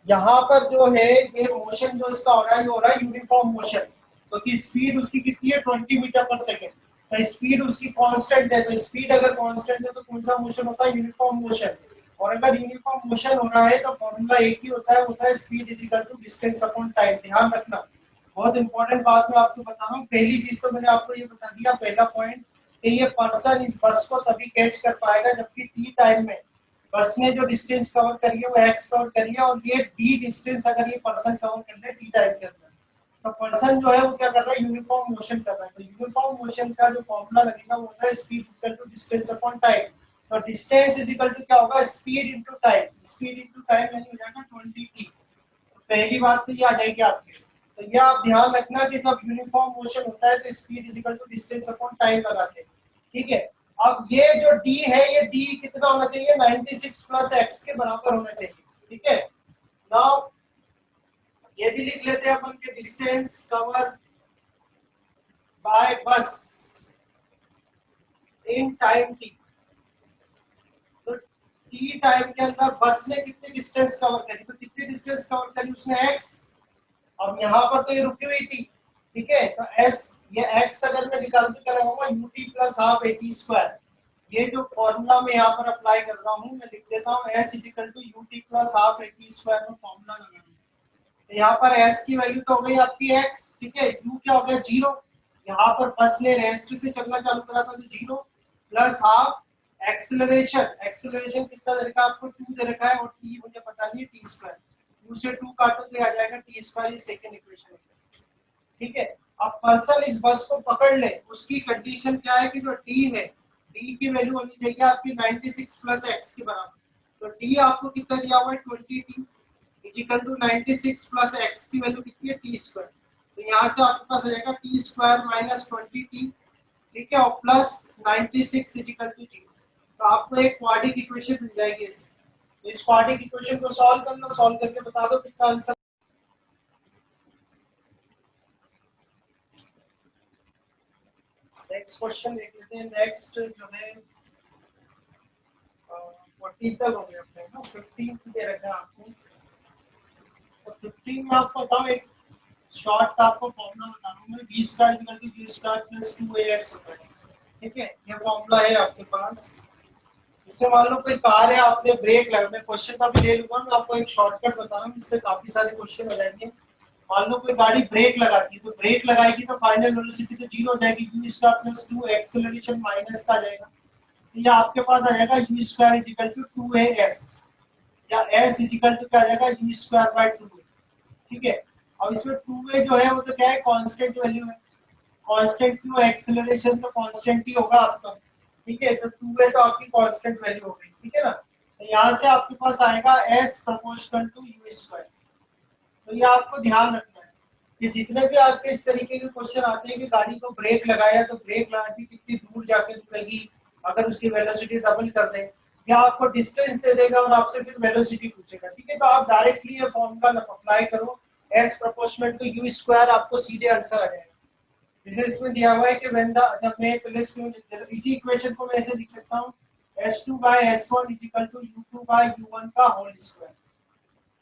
यहाँ पर जो है ये मोशन जो इसका हो रहा है, ये हो रहा है यूनिफॉर्म मोशन। तो की स्पीड उसकी कितनी है? 20 मीटर पर सेकेंड। तो स्पीड उसकी कांस्टेंट है, तो स्पीड अगर कांस्टेंट है तो कौन सा मोशन होता है? Uniform motion. और अगर यूनिफॉर्म मोशन हो रहा है तो फॉर्मूला एक ही होता है, speed is equal to distance upon time. ध्यान रखना, बहुत इंपॉर्टेंट बात मैं आपको बता रहा हूँ। पहली चीज तो मैंने आपको ये बता दिया, पहला पॉइंट कि ये पर्सन इस बस को तभी कैच कर पाएगा जबकि टी टाइम में बस ने जो डिस्टेंस कवर करी है वो एक्स कवर करी है, और ये डी डिस्टेंस अगर ये पर्सन कवर कर ले टी टाइम के अंदर, तो पर्सन जो है वो क्या कर रहा है, यूनिफॉर्म मोशन कर रहा है। तो यूनिफॉर्म मोशन का जो फॉर्मूला लगेगा वो होता है speed equal to distance upon time. तो डिस्टेंस इज इक्वल टू क्या होगा, speed into time. Speed into time यानी हो जाएगा 20t। पहली बात तो ये आ जाएगी आपकी। तो ये आप ध्यान रखना कि जब यूनिफॉर्म मोशन होता है तो speed is equal to distance upon time लगाते हैं, ठीक है। अब ये जो d है, ये d कितना होना चाहिए, 96 प्लस x के बराबर होना चाहिए, ठीक है। नाउ ये भी लिख लेते हैं अपन के डिस्टेंस कवर बाय बस इन टाइम t। तो t टाइम के अंदर बस ने कितनी डिस्टेंस कवर करी, तो कितनी डिस्टेंस कवर करी उसने x। अब यहाँ पर तो ये रुकी हुई थी, ठीक है। तो s ये x अगर मैं निकाल के क्या लगाऊंगा, ut plus half at square. ये जो फॉर्मूला मैं यहाँ पर अप्लाई कर रहा हूँ मैं लिख देता हूँ h is equal to ut plus half at square में फॉर्मूला लगा। तो यहाँ पर s की वैल्यू तो हो गई आपकी x, ठीक है। u क्या हो गया, 0। यहाँ पर बस ने रेस्ट से चलना चालू करा था तो 0 प्लस हाफ एक्सेलरेशन। एक्सेलरेशन कितना दे रखा है आपको, 2 दे रखा है, और t मुझे पता नहीं है, t स्क्वायर। 2 से 2 काटो तो आ जाएगा t स्क्वायर, ये सेकंड इक्वेशन, ठीक है। अब पर्सन इस बस को पकड़ ले, उसकी कंडीशन क्या है कि जो t है, t की वैल्यू होनी चाहिए आपकी 96 प्लस x के बराबर। तो t आपको कितना दिया हुआ है, 20t is equal to 96 plus x की वैल्यू कितनी है, t स्क्वायर। तो यहाँ से आपके पास आ जाएगा t स्क्वायर माइनस 20t, ठीक है, और प्लस 96 इज इक्वल टू 0। तो आपको एक क्वाड्रेटिक इक्वेशन मिल जाएगी इससे। तो इस क्वाड्रेटिक इक्वेशन को सॉल्व कर लो, सॉल्व करके बता दो कितना आंसर। नेक्स्ट क्वेश्चन देख लेते हैं। नेक्स्ट जो है 14 तक हो गया अपने ना, 15 दे रखा है आपको। तो 15 में आपको बताऊं एक शॉर्ट का आपको फॉर्मूला बता रहा हूं मैं, v square equal to v square plus 2ax होता है, ठीक है। ये फॉर्मूला है आपके पास। इसमें मान लो कोई कार है, आपने ब्रेक लगा, मैं क्वेश्चन का भी ले लूंगा, मैं आपको एक शॉर्टकट बता रहा हूँ, इससे काफी सारे क्वेश्चन हो जाएंगे। मान लो कोई गाड़ी ब्रेक लगाती है, तो ब्रेक लगाएगी तो फाइनल वेलोसिटी तो 0 हो जाएगी, u square plus 2 acceleration minus का आ जाएगा। तो ये आपके पास आ जाएगा u square is equal to 2as, या s इज इक्वल टू क्या आ जाएगा, u स्क्वायर बाय 2, ठीक है। अब इसमें 2a जो है वो तो क्या है, कांस्टेंट वैल्यू है। कांस्टेंट क्यों, एक्सेलरेशन तो कांस्टेंट ही होगा आपका, ठीक है। तो 2a तो आपकी कांस्टेंट वैल्यू हो गई, ठीक है ना। तो यहाँ से आपके पास आएगा s proportional to u square. तो ये आपको ध्यान रखना है कि जितने भी आपके इस तरीके के क्वेश्चन आते हैं कि गाड़ी को ब्रेक लगाया तो ब्रेक लगाने की कितनी दूर जाके रुकेगी, अगर उसकी वेलोसिटी डबल कर दे, या आपको डिस्टेंस दे देगा और आपसे फिर वेलोसिटी पूछेगा, ठीक है। तो आप डायरेक्टली ये फॉर्मूला अप्लाई करो, s proportional to u square, आपको सीधे आंसर आ जाएगा। जैसे इसमें दिया हुआ है कि व्हेन द, जब मैं पहले इसी इक्वेशन को मैं ऐसे लिख सकता हूँ, s2 by s1 is equal to u2 by u1 का होल स्क्वायर,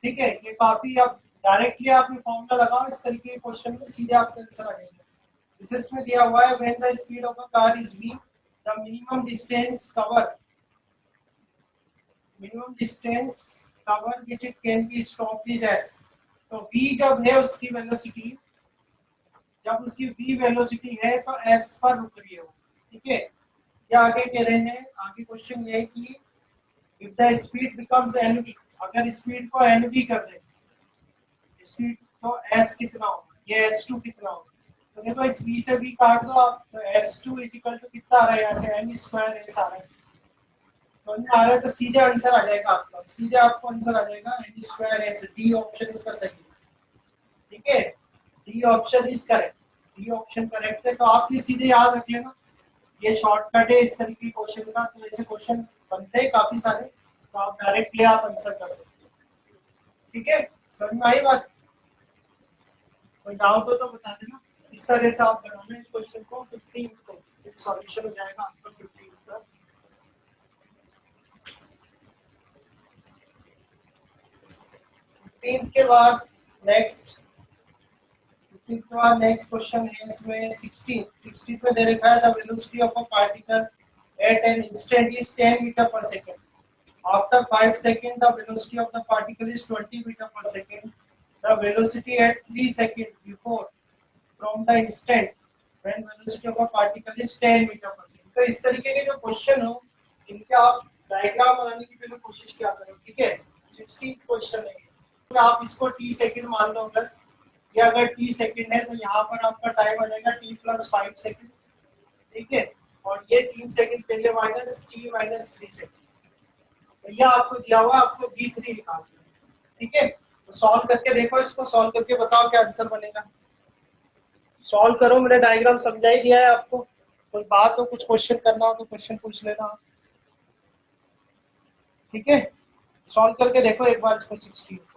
ठीक है। ये काफी आप डायरेक्टली आपने फॉर्मूला लगाओ इस तरीके के क्वेश्चन में, सीधे आपका आंसर आ जाएगा। जैसे इसमें दिया हुआ है when the speed of a car is v, the minimum distance cover which it can be stopped is s। तो v जब है उसकी वेलोसिटी, जब उसकी v वेलोसिटी है तो s पर रुक रही है वो, ठीक है। क्या आगे कह रहे हैं, आगे क्वेश्चन ये है कि if the speed becomes nv, अगर स्पीड को nv कर दे, स्पीड तो s कितना होगा, ये s2 कितना होगा। तो देखो इस v से v काट दो आप, तो s2 इज इक्वल टू कितना आ रहा है, यहाँ से n स्क्वायर s आ रहा है, समझ में आ रहा है। तो सीधे आंसर आ जाएगा आपका, सीधे आपको आंसर आ जाएगा n square s। D option इसका सही है, ठीक है। D option is correct, D option correct है। तो आप ये सीधे याद रख लेना, ये शॉर्टकट है इस तरीके के क्वेश्चन का। तो ऐसे क्वेश्चन बनते हैं काफी सारे, तो आप डायरेक्टली आप आंसर कर सकते हो, ठीक है। समझ में आई बात, कोई डाउट हो तो बता देना। इस तरह से आप बनाना इस क्वेश्चन को, 15 को एक सॉल्यूशन हो जाएगा आपका 15 का। 15 के बाद नेक्स्ट, 15 के बाद नेक्स्ट क्वेश्चन है इसमें 16 में दे रखा है the velocity of a particle at an instant is 10 metre per second. After 5 seconds, the velocity of the particle is 20 meter per second. The velocity at 3 seconds before from the instant when velocity of a particle is 10 metre per second. तो इस तरीके के जो question हो इनके आप diagram बनाने की पहले कोशिश क्या करो, ठीक है। 60 क्वेश्चन है, तो आप इसको t सेकंड मान लो। अगर ये अगर t सेकंड है तो यहाँ पर आपका टाइम आ जाएगा t + 5 सेकंड, ठीक है। और ये 3 सेकंड पहले माइनस t - 3 सेकंड, तो ये आपको दिया हुआ, आपको v3 निकालना है, ठीक है। तो सॉल्व करके देखो, इसको सॉल्व करके बताओ क्या आंसर बनेगा। सॉल्व करो, मैंने डायग्राम समझा ही दिया है आपको। कोई बात हो, कुछ क्वेश्चन करना हो तो क्वेश्चन पूछ लेना, ठीक है। सॉल्व करके देखो एक बार इसको 60 को।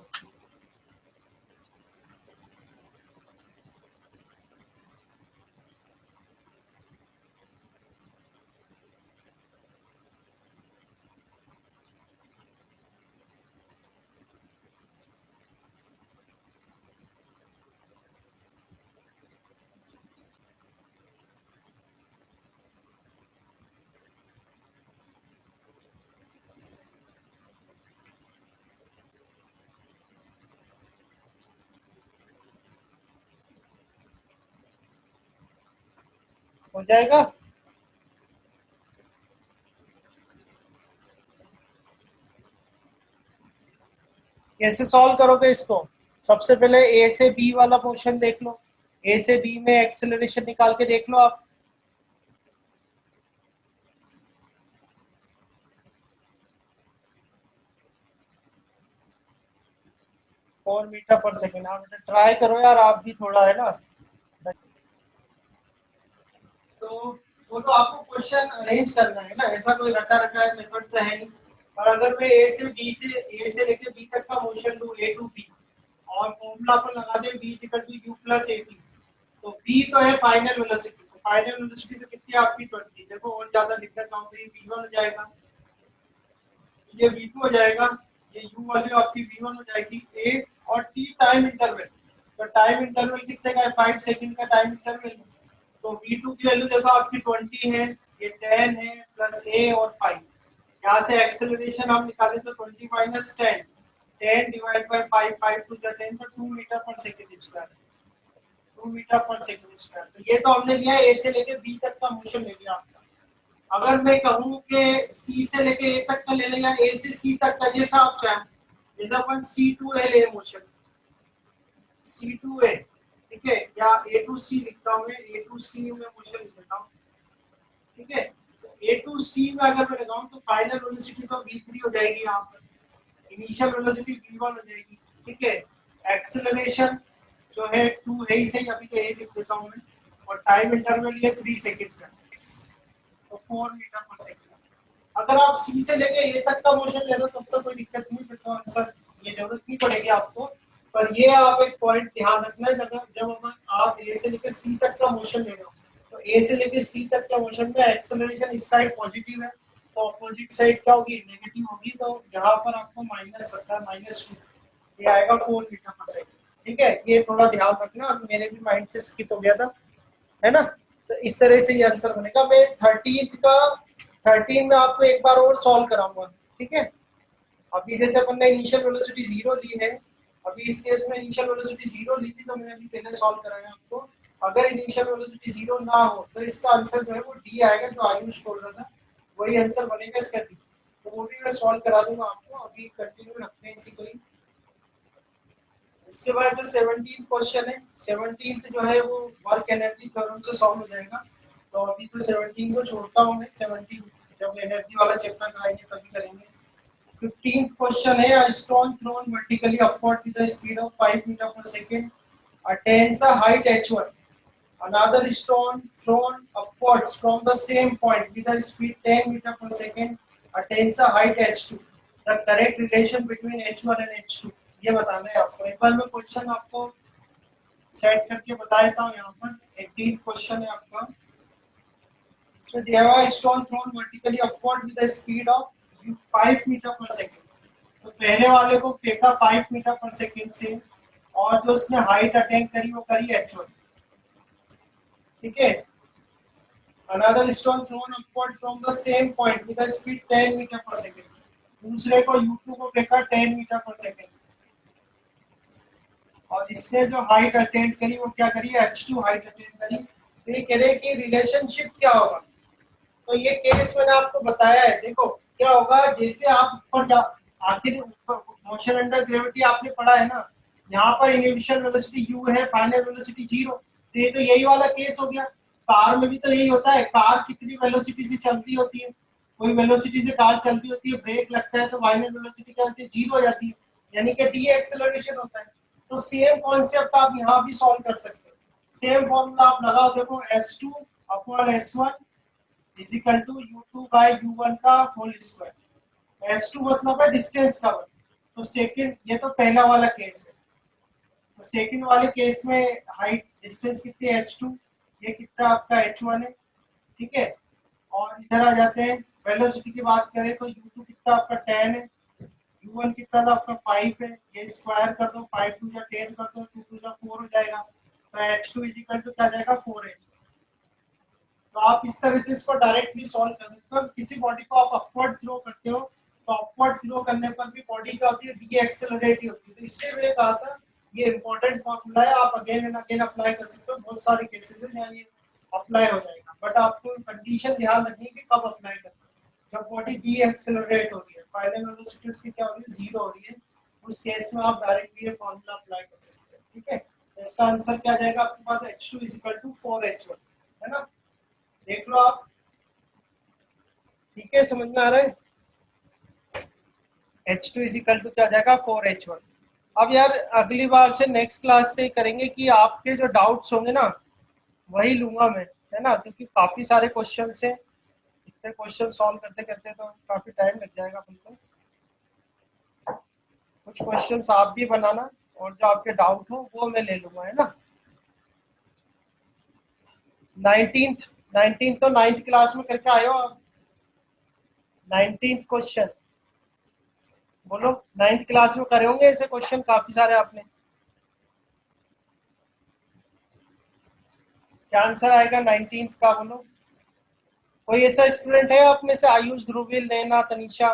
हो जाएगा। कैसे सॉल्व करोगे इसको? सबसे पहले ए से बी वाला पोर्शन देख लो, ए से बी में एक्सेलरेशन निकाल के देख लो आप। फोर मीटर पर सेकेंड, आप ट्राई करो यार, आप भी थोड़ा है ना। तो वो तो आपको क्वेश्चन अरेंज करना है ना, ऐसा कोई रटा रटा मेथड तो है नहीं। और अगर मैं ए से लेके बी तक का मोशन लूं, ए टू बी, और फॉर्मूला पर लगा दे b = u + at, तो v तो है फाइनल वेलोसिटी, तो फाइनल वेलोसिटी तो कितनी आपकी 20। देखो और ज्यादा लिखना चाहूँ तो ये v1 हो जाएगा, ये v2 हो जाएगा, ये u वैल्यू आपकी v1 हो जाएगी, a और t टाइम इंटरवल। तो टाइम इंटरवल कितने का है? 5 सेकंड का टाइम इंटरवल है। तो v2 की वैल्यू देखो आपकी 20 है, ये 10 है, प्लस a और 5। यहाँ से एक्सेलरेशन हम निकालें तो 20 - 10, 10 / 5, 5 to the 10, तो 2 metre per second square, 2 metre per second square. तो ये तो हमने लिया ए से लेके बी तक का मोशन ले लिया आपका। अगर मैं कहूँ कि सी से लेके ए तक का ले लें या ए से सी तक का, जैसा आप चाहें, जैसे अपन C2A ले मोशन, C2A, ठीक है, या A to C लिखता हूँ मैं, A to C में मोशन लिख देता हूँ, ठीक है। तो A to C में अगर मैं लगाऊँ तो फाइनल वेलोसिटी तो v3 हो जाएगी, यहाँ पर इनिशियल वेलोसिटी v1 हो जाएगी, ठीक है। एक्सेलरेशन जो है 2 है ही सही, अभी तो ए लिख देता हूँ मैं, और टाइम इंटरवल ये 3 सेकंड का, तो 4 मीटर पर सेकंड। अगर आप सी से लेके ए तक का मोशन ले लो तब तो कोई दिक्कत नहीं, फिर तो आंसर ये जरूरत नहीं पड़ेगी आपको। पर ये आप एक पॉइंट ध्यान रखना है, जब आप ए से लेके सी तक का मोशन ले रहे हो, तो ए से लेके सी तक का मोशन में एक्सेलरेशन इस साइड पॉजिटिव है, तो अपोजिट साइड क्या होगी? नेगेटिव होगी। तो यहाँ पर आपको माइनस रखना है, -2, ये आएगा 4 मीटर पर सेकंड, ठीक है। ये थोड़ा ध्यान रखना, मेरे भी माइंड से स्किप हो गया था, है ना। तो इस तरह से ये आंसर बनेगा। मैं 13 में आपको एक बार और सॉल्व कराऊंगा, ठीक है। अभी जैसे अपन ने इनिशियल वेलोसिटी 0 ली है, अभी इस केस में इनिशियल वेलोसिटी 0 ली थी, तो मैंने अभी पहले सॉल्व कराया आपको। अगर इनिशियल वेलोसिटी 0 ना हो तो इसका आंसर जो है वो डी आएगा, जो आयुष बोल रहा था वही आंसर बनेगा इसका डी। तो वो भी मैं सॉल्व करा दूंगा आपको, अभी कंटिन्यू रखते हैं इसी को ही। इसके बाद जो 17th क्वेश्चन है, 17th जो है वो वर्क एनर्जी थ्योरम से सॉल्व हो जाएगा। तो अभी तो 17 को छोड़ता हूँ मैं, 17 जब एनर्जी वाला चैप्टर कराएंगे तभी करेंगे। 15th क्वेश्चन है, a stone thrown vertically upward with a speed of 5 meter per second attains a height h1. Another stone thrown upwards from the same point with a speed 10 meter per second attains a height h2. The correct relation between h1 and h2 ये बताना है आपको। एक बार मैं question आपको set करके बता देता हूँ। यहाँ पर 18 क्वेश्चन है आपका। इसमें दिया हुआ है stone thrown vertically upward with the speed of 5 metre per second. तो पहले वाले को फेंका 5 मीटर पर सेकंड से, और जो उसने हाइट अटेन करी वो करी h1, ठीक है। Another stone thrown upward from the same point with a speed 10 metre per second. दूसरे को u2 को फेंका 10 मीटर पर सेकंड, और इसने जो हाइट अटेंड करी वो क्या करी, h2 हाइट अटेंड करी। तो ये कह रहे हैं कि रिलेशनशिप क्या होगा। तो ये केस मैंने आपको बताया है। देखो क्या होगा, जैसे आप ऊपर जा, आखिर मोशन अंडर ग्रेविटी आपने पढ़ा है ना, यहाँ पर इनिशियल वेलोसिटी u है, फाइनल वेलोसिटी 0। तो ये तो यही वाला केस हो गया। कार में भी तो यही होता है, कार कितनी वेलोसिटी से चलती होती है, कोई वेलोसिटी से कार चलती होती है, ब्रेक लगता है तो फाइनल वेलोसिटी क्या होती है, 0 हो जाती है, यानी कि डी एक्सेलरेशन होता है। तो सेम कॉन्सेप्ट आप यहाँ भी सॉल्व कर सकते हो। सेम फॉर्मूला आप लगाओ, देखो s2 upon s1 is equal to u2 by u1 का होल स्क्वायर। s2 मतलब है डिस्टेंस का वर्ग। तो सेकंड, ये तो पहला वाला केस है। तो सेकंड वाले केस में हाइट डिस्टेंस कितनी है, h2, ये कितना आपका h1 है, ठीक है। और इधर आ जाते हैं, वेलोसिटी की बात करें तो u2 कितना आपका 10 है, u1 कितना था आपका 5 है, ये स्क्वायर कर दो, 5 टू जा 10 कर दो, 2 टू जा 4 हो जाएगा। तो h2 इज इक्वल टू क्या जाएगा, 4h। तो आप इस तरह से इसको डायरेक्टली सॉल्व कर सकते हो। किसी बॉडी को आप अपवर्ड थ्रो करते हो तो अपवर्ड थ्रो करने पर भी बॉडी क्या होती है, डी एक्सेलरेट होती है। तो इसलिए मैंने कहा था ये इंपॉर्टेंट फॉर्मूला है, आप अगेन एंड अगेन अप्लाई कर सकते हो। बहुत सारे केसेस हैं जहाँ ये अप्लाई हो जाएगा, बट आपको कंडीशन ध्यान रखनी है कि कब अप्लाई करना है। जब बॉडी डी एक्सेलरेट हो रही है, फाइनल वेलोसिटी उसकी क्या हो रही है, 0 हो रही है, उस केस में आप डायरेक्टली ये फॉर्मूला अप्लाई कर सकते हैं, ठीक है। तो इसका आंसर क्या जाएगा आपके पास, h2 = 4h1, है ना। देख लो आप, ठीक है, समझ में आ रहा है। h2 = क्या जाएगा, 4h1। अब यार अगली बार से नेक्स्ट क्लास से करेंगे कि आपके जो डाउट्स होंगे ना वही लूंगा मैं, है ना, क्योंकि काफी सारे क्वेश्चन हैं। इतने क्वेश्चन सॉल्व करते करते तो काफी टाइम लग जाएगा बिल्कुल। कुछ क्वेश्चन आप भी बनाना और जो आपके डाउट हो वो मैं ले लूंगा, है ना। 19th तो 9th क्लास में करके आए हो आप। 19th क्वेश्चन बोलो, 9th क्लास में करे होंगे ऐसे क्वेश्चन काफी सारे आपने। क्या आंसर आएगा 19th का, बोलो। कोई ऐसा स्टूडेंट है आप में से, आयुष, ध्रुविल, नैना, तनीषा,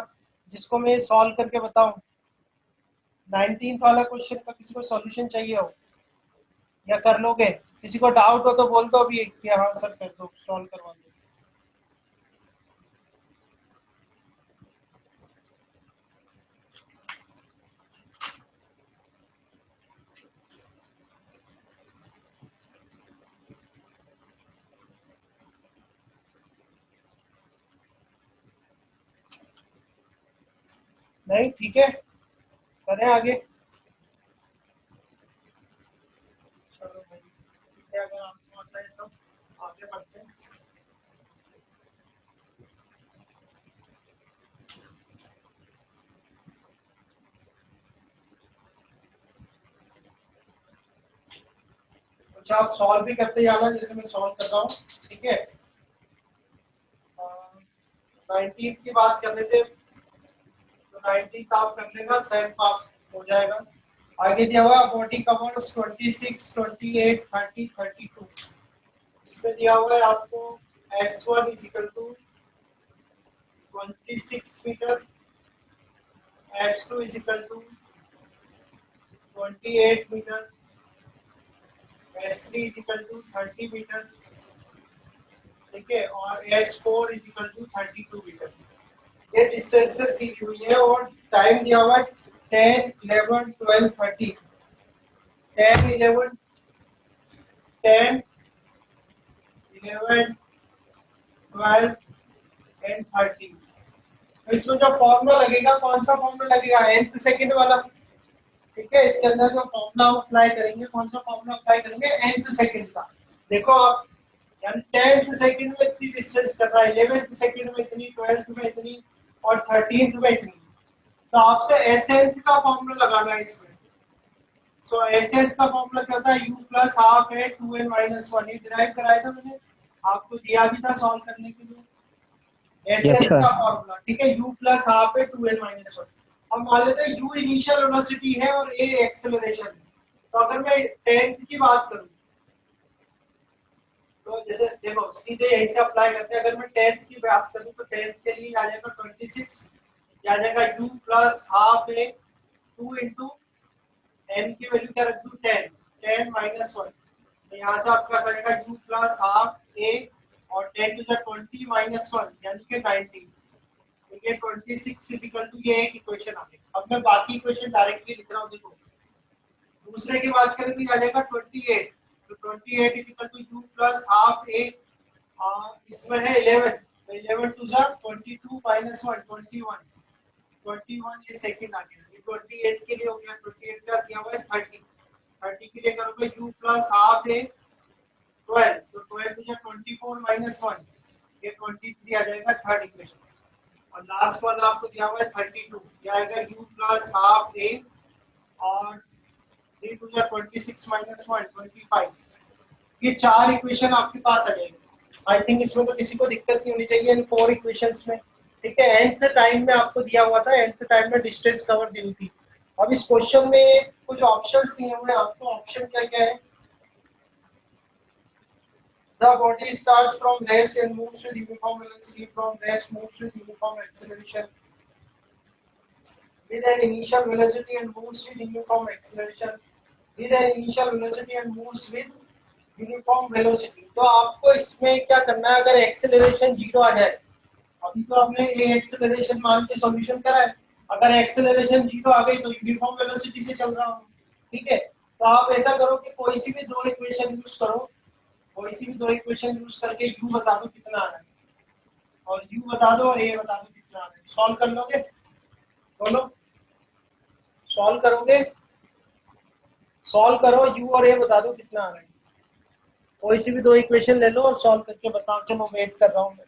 जिसको मैं सॉल्व करके बताऊं। 19th वाला क्वेश्चन का किसी को सॉल्यूशन चाहिए हो या कर लोगे, किसी को डाउट हो तो बोल दो अभी कि हाँ सर कर दो, सॉल्व करवा दो। नहीं, ठीक है, करें आगे। चलो भाई, ठीक है, अगर आपको आता है तो आगे बढ़ते हैं। कुछ आप सॉल्व भी करते जाना जैसे मैं सॉल्व कर रहा हूँ, ठीक है। 19 की बात कर लेते, तो 19 आप कर लेना, सेल्फ आप हो जाएगा। आगे दिया हुआ बॉडी कवर्स 26, 28, 30, 32। इसमें दिया हुआ है आपको S1 = 26 metre, S2 = 28 metre, S3 = 30 metre, ठीक है, और S4 = 32 मीटर। ये डिस्टेंसेस दी हुई है और टाइम दिया हुआ है 10, 11, 12, 13। 10, 11, 10, 11, 12 एंड 13। तो इसमें जो फॉर्मूला लगेगा, कौन सा फॉर्मूला लगेगा, nth सेकंड वाला, ठीक है। इसके अंदर जो फॉर्मूला अप्लाई करेंगे, कौन सा फॉर्मूला अप्लाई करेंगे, nth सेकंड का। देखो आप, यानी 10th सेकंड में इतनी डिस्टेंस कर रहा है, 11th सेकंड में इतनी, 12th में इतनी और 13th में इतनी। तो आपसे एसएनथ का फॉर्मूला लगाना है इसमें। सो एसएनथ का फॉर्मूला क्या था, u प्लस हाफ है 2n माइनस 1। ये डिराइव कराया था मैंने, आपको दिया भी था सॉल्व करने के लिए। एसएनथ का फॉर्मूला, ठीक है, u प्लस हाफ है 2n माइनस 1। अब मान लेते हैं u इनिशियल वेलोसिटी है और a एक्सेलरेशन है। तो अगर मैं 10th की बात करूं तो जैसे देखो सीधे यहीं से अप्लाई करते हैं। अगर मैं 10th की बात करूं तो 10th के लिए आ जाएगा 26, आ जाएगा u प्लस हाफ है 2 इंटू n की वैल्यू क्या रख दूं 10, 10 माइनस 1, तो यहाँ से आपका आ जाएगा u प्लस हाफ a और 10 टू द 20 माइनस 1 यानी कि 19, तो ये 26 इज इक्वल टू ये एक इक्वेशन आ गई। अब मैं बाकी इक्वेशन डायरेक्टली लिख रहा हूँ, देखो दूसरे की बात करें तो आ जाएगा 28, तो 28 is equal to u plus half a, इसमें है 11, तो 11 टू द 22 माइनस 1 21, 21 ये सेकंड आ गया, ये 28 के लिए हो गया, 28 का किया हुआ है 30, 30 के लिए करोगे u प्लस हाफ a 12, तो 12 टू द 24 माइनस 1 ये 23 आ जाएगा थर्ड इक्वेशन। और लास्ट वाला आपको दिया हुआ है 32, ये आएगा u प्लस हाफ a और 3 टू द 26 माइनस 1 25, ये चार इक्वेशन आपके पास आ जाएंगे। आई थिंक इसमें तो किसी को दिक्कत नहीं होनी चाहिए इन 4 इक्वेशंस में, ठीक है। nth टाइम में आपको दिया हुआ था, nth टाइम में डिस्टेंस कवर दी हुई थी। अब इस क्वेश्चन में कुछ ऑप्शंस दिए हुए हैं आपको, ऑप्शन क्या क्या है, the body starts from rest and moves with uniform velocity, from rest moves with uniform acceleration with an initial velocity and moves with uniform acceleration with an initial velocity and moves with uniform velocity. तो आपको इसमें क्या करना है, अगर acceleration 0 आ जाए, अभी तो आपने ये एक्सेलरेशन मान के सॉल्यूशन करा है, अगर एक्सेलरेशन 0 आ गई तो यूनिफॉर्म वेलोसिटी से चल रहा हूँ, ठीक है। तो आप ऐसा करो कि कोई सी भी दो इक्वेशन यूज करो, कोई सी भी दो इक्वेशन यूज करके यू बता दो कितना आ रहा है और यू बता दो और ए बता दो कितना आ रहा है, सॉल्व कर लोगे, बोलो सॉल्व करोगे, सॉल्व करो, यू और ए बता दो कितना आ रहा है, कोई सी भी दो इक्वेशन ले लो और सॉल्व करके बताओ। चलो वेट कर रहा हूँ मैं।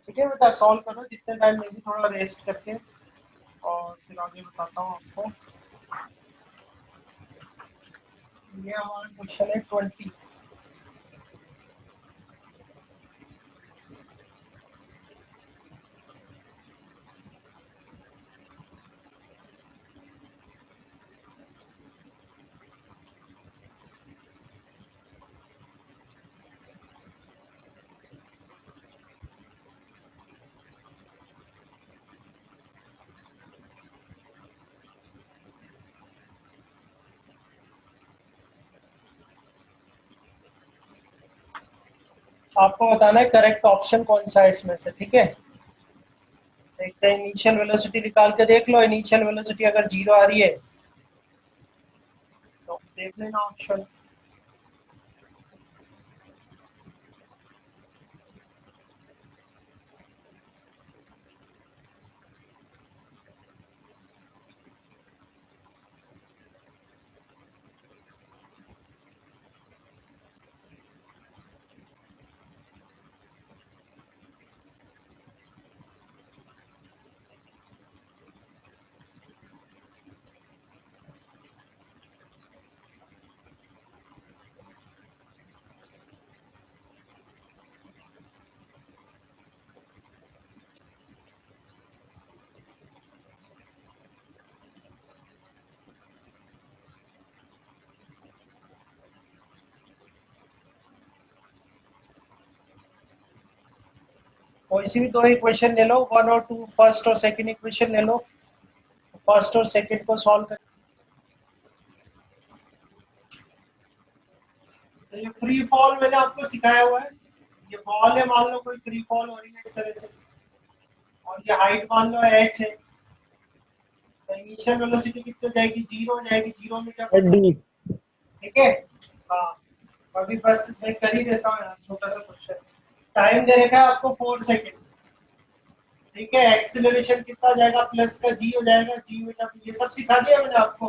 ठीक है बेटा, सॉल्व करो जितने टाइम में भी, थोड़ा रेस्ट करके और फिर आगे बताता हूँ आपको। ये हमारा क्वेश्चन है 20। आपको बताना है करेक्ट ऑप्शन कौन सा है इसमें से, ठीक है। देखते हैं, इनिशियल वेलोसिटी निकाल के देख लो, इनिशियल वेलोसिटी अगर 0 आ रही है तो देख लेना ऑप्शन। कोई सी भी दो इक्वेशन ले लो, 1 और 2, फर्स्ट और सेकंड इक्वेशन ले लो, फर्स्ट और सेकंड को सॉल्व कर। तो ये फ्री फॉल मैंने आपको सिखाया हुआ है, ये बॉल है, मान लो कोई फ्री फॉल हो रही है इस तरह से, और ये हाइट मान लो h है, तो इनिशियल वेलोसिटी कितनी जाएगी, 0 हो जाएगी, 0 में क्या कर सकते, ठीक है। हाँ, अभी बस मैं कर ही देता हूँ यार, छोटा सा क्वेश्चन। टाइम दे रखा है आपको 4 सेकंड, ठीक है। एक्सीलरेशन कितना जाएगा, प्लस का g हो जाएगा, g बेटा ये सब सिखा दिया मैंने आपको।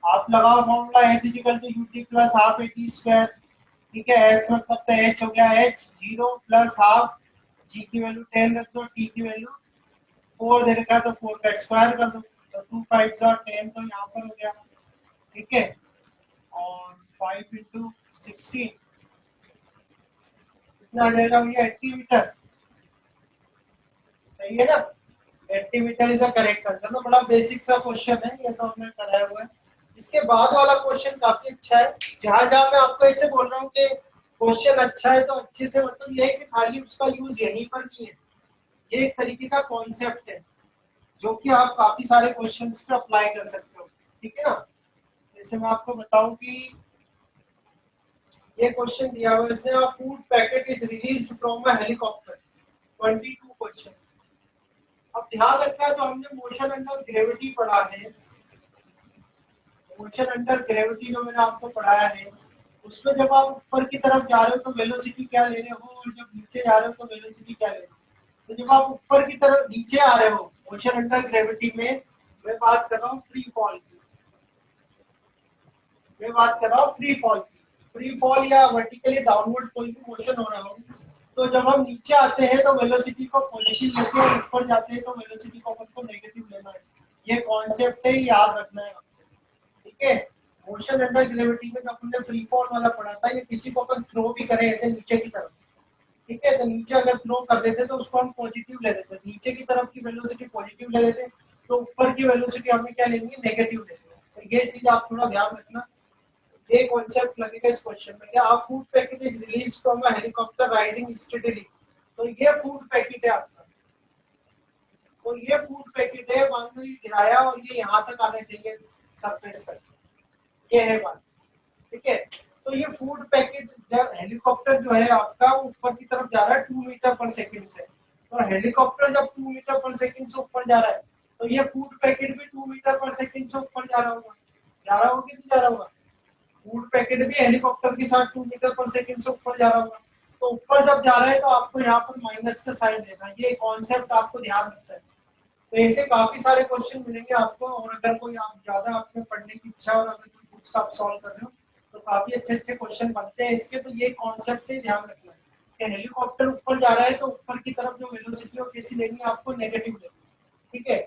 आप लगाओ formula s equal to ut plus half at square, ठीक है। s मतलब तो h हो गया, h 0 प्लस हाफ, g की वैल्यू 10 रख दो, t की वैल्यू 4 दे रखा है तो 4 का स्क्वायर कर दो, तो 2 5 और 10 तो यहाँ पर हो गया, ठीक है। और 5 इंटू 16 कितना आ जाएगा भैया, 80 मीटर, सही है ना। 80 metre is a correct answer. तो बड़ा बेसिक सा क्वेश्चन है, ये तो हमने कराया हुआ है। इसके बाद वाला क्वेश्चन काफी अच्छा है, जहां जहां मैं आपको ऐसे बोल रहा हूँ कि क्वेश्चन अच्छा है तो अच्छे से मतलब ये है कि खाली उसका यूज यहीं पर नहीं है, ये एक तरीके का कॉन्सेप्ट है जो कि आप काफी सारे क्वेश्चंस पे अप्लाई कर सकते हो, ठीक है ना। जैसे मैं आपको बताऊं कि ये क्वेश्चन दिया हुआ है इसने, अ food packet is released from a helicopter, 22 question. अब ध्यान रखना है, तो हमने मोशन अंडर ग्रेविटी पढ़ा है, मोशन अंडर ग्रेविटी जो मैंने आपको पढ़ाया है, उसमें जब आप ऊपर की तरफ जा रहे हो तो वेलोसिटी क्या ले रहे हो, और जब नीचे जा रहे हो तो वेलोसिटी क्या ले रहे हो। तो जब आप ऊपर की तरफ नीचे आ रहे हो मोशन अंडर ग्रेविटी में, मैं बात कर रहा हूँ फ्री फॉल की, मैं बात कर रहा हूँ फ्री फॉल की, फ्री फॉल या वर्टिकली डाउनवर्ड कोई भी मोशन हो रहा हो, तो जब हम नीचे आते हैं तो वेलोसिटी को पॉजिटिव लेके और ऊपर जाते हैं तो वेलोसिटी को अपन को नेगेटिव लेना है। ये कॉन्सेप्ट है, याद रखना है, ठीक है। मोशन अंडर ग्रेविटी में जब हमने फ्री फॉल वाला पढ़ा था, ये किसी को अपन थ्रो भी करें ऐसे नीचे की तरफ, ठीक है, तो नीचे अगर थ्रो कर देते तो उसको हम पॉजिटिव ले लेते, नीचे की तरफ की वेलोसिटी पॉजिटिव ले लेते, तो ऊपर की वेलोसिटी हमें क्या लेनी है, नेगेटिव लेनी है। तो ये चीज आप थोड़ा ध्यान रखना, ये कॉन्सेप्ट लगेगा इस क्वेश्चन में। क्या आप food packet is release from a helicopter rising steadily, तो ये फूड पैकेट है आपका, तो ये फूड पैकेट है, मान लो ये गिराया और ये यहाँ तक आने चाहिए सरफेस तक, ये है बात, ठीक है। तो ये फूड पैकेट जब हेलीकॉप्टर जो है आपका ऊपर की तरफ जा रहा है 2 मीटर पर सेकंड से, तो हेलीकॉप्टर जब 2 मीटर पर सेकंड से ऊपर जा रहा है तो ये फूड पैकेट भी 2 मीटर पर सेकंड से ऊपर जा रहा होगा, जा रहा होगा कि नहीं जा रहा होगा। फूड पैकेट भी हेलीकॉप्टर के साथ 2 मीटर पर सेकंड से ऊपर जा रहा होगा, तो ऊपर जब जा रहा है तो आपको यहाँ पर माइनस का साइन देना है, ये कॉन्सेप्ट आपको ध्यान रखना है। तो ऐसे काफी सारे क्वेश्चन मिलेंगे आपको, और अगर कोई आप ज्यादा आपको पढ़ने की इच्छा और अगर कोई बुक्स आप सॉल्व कर रहे हो तो काफी अच्छे अच्छे क्वेश्चन बनते हैं इसके। तो ये कॉन्सेप्ट ही ध्यान रखना है कि हेलीकॉप्टर ऊपर जा रहा है तो ऊपर की तरफ जो वेलोसिटी है कैसी लेनी है आपको, नेगेटिव लेनी है, ठीक है।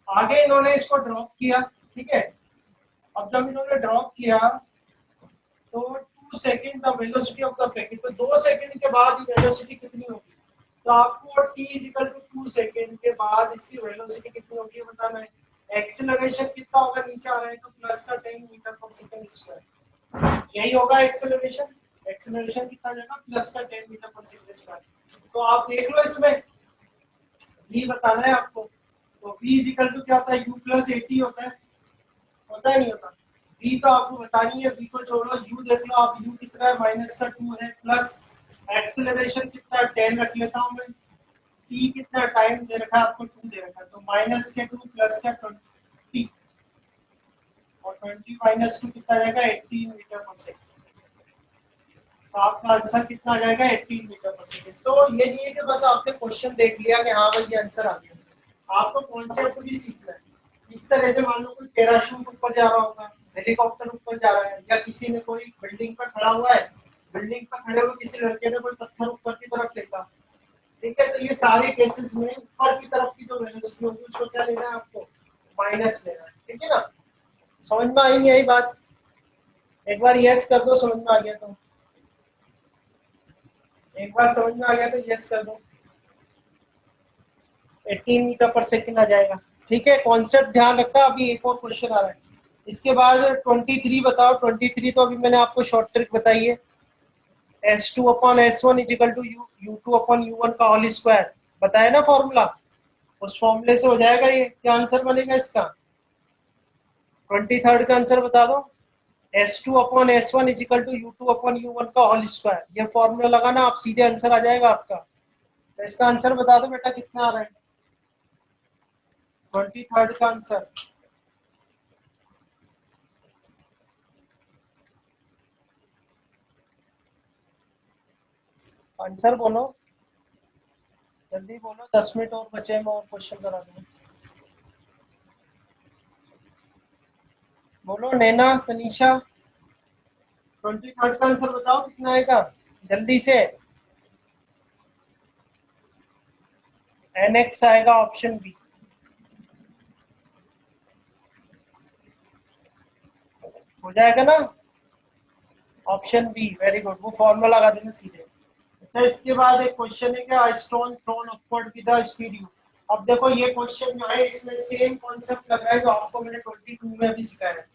आगे इन्होंने इसको ड्रॉप किया, ठीक है। अब जब इन्होंने ड्रॉप किया तो 2 second the velocity of the packet, तो 2 सेकेंड के बाद वेलोसिटी कितनी होगी, तो आपको t इक्वल टू 2 सेकेंड के बाद इसकी वेलोसिटी कितनी होगी बताना है। एक्सेलरेशन कितना होगा, नीचे आ रहा है तो प्लस का 10 मीटर पर सेकंड स्क्वायर, यही होगा एक्सेलरेशन, एक्सेलरेशन कितना जाएगा प्लस का 10 मीटर पर सेकंड स्क्वायर। तो आप देख लो इसमें v बताना है आपको, तो v इक्वल टू क्या होता है, u प्लस 80 होता है नहीं होता। v तो आपको बतानी है, v को छोड़ो, u देख लो आप, u कितना है माइनस का 2 है, प्लस एक्सेलरेशन कितना है 10 रख लेता हूं मैं, t कितना टाइम दे रखा है आपको 2 दे रखा है, तो माइनस के 2 प्लस का 20, और 20 माइनस 2 कितना जाएगा 18 मीटर पर सेकंड। तो आपका आंसर कितना आ जाएगा 18 मीटर पर सेकंड। तो ये नहीं है कि बस आपने क्वेश्चन देख लिया कि हाँ भाई ये आंसर आ गया, आपको कॉन्सेप्ट भी सीखना है। इस तरह से मान लो कोई पैराशूट ऊपर जा रहा होगा, हेलीकॉप्टर ऊपर जा रहा है, या किसी ने कोई बिल्डिंग पर खड़ा हुआ है, बिल्डिंग पर खड़े हुए किसी लड़के ने कोई पत्थर ऊपर की तरफ फेंका, ठीक है, तो ये सारे केसेस में ऊपर की तरफ की जो वेलोसिटी होगी उसको क्या लेना है आपको, माइनस लेना है, ठीक है ना। समझ में आई नहीं आई बात, एक बार यस कर दो समझ में आ गया तो, एक बार समझ में आ गया तो यस कर दो, 18 मीटर पर सेकंड आ जाएगा, ठीक है। कॉन्सेप्ट ध्यान रखना। अभी एक और क्वेश्चन आ रहा है, इसके बाद 23 बताओ। 23 तो अभी मैंने आपको शॉर्ट ट्रिक बताई है, S2 upon S1 is equal to U2 upon U1 का होल स्क्वायर, बताया ना फॉर्मूला, उस फॉर्मूले से हो जाएगा। ये क्या आंसर बनेगा इसका, 23 का आंसर बता दो। S2 upon S1 is equal to U2 upon U1 का होल स्क्वायर, ये फॉर्मूला लगाना, आप सीधे आंसर आ जाएगा आपका। तो इसका आंसर बता दो बेटा कितना आ रहा है 23 का आंसर। आंसर बोलो, जल्दी बोलो, 10 मिनट और बचे, मैं और क्वेश्चन करा दूंगा। बोलो नैना, तनीषा, 23 का आंसर बताओ कितना आएगा जल्दी से। NX आएगा, ऑप्शन बी हो जाएगा ना, ऑप्शन बी, वेरी गुड, वो फॉर्मूला लगा देना सीधे। अच्छा, इसके बाद एक क्वेश्चन है क्या, stone throne upward with the speed you. अब देखो ये क्वेश्चन जो है इसमें सेम कॉन्सेप्ट लग रहा है जो आपको मैंने 22 में भी सिखाया है,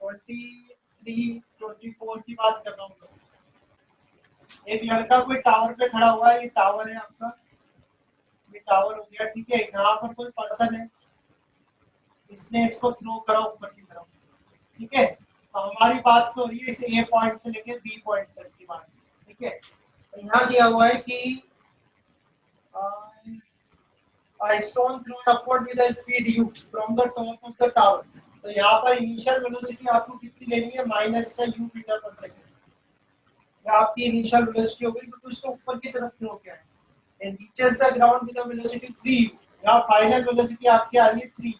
23 24 की बात कर रहा हूँ। एक लड़का कोई टावर पे खड़ा हुआ है, ये टावर है आपका, ये टावर हो गया, ठीक है। यहाँ पर कोई पर्सन है, इसने इसको थ्रो करा ऊपर की तरफ, ठीक है। तो हमारी बात तो हो रही है इसे ए पॉइंट से लेके बी पॉइंट तक की बात, ठीक है। तो यहाँ दिया हुआ है कि a stone thrown upward with a speed u from the top of the tower। तो यहाँ पर इनिशियल वेलोसिटी आपको कितनी लेनी है, माइनस का u मीटर पर सेकंड, ये आपकी इनिशियल वेलोसिटी हो गई, क्योंकि उसको ऊपर की तरफ थ्रो किया है। And reaches the ground with a velocity 3u, यहाँ फाइनल वेलोसिटी आपकी आ रही है 3,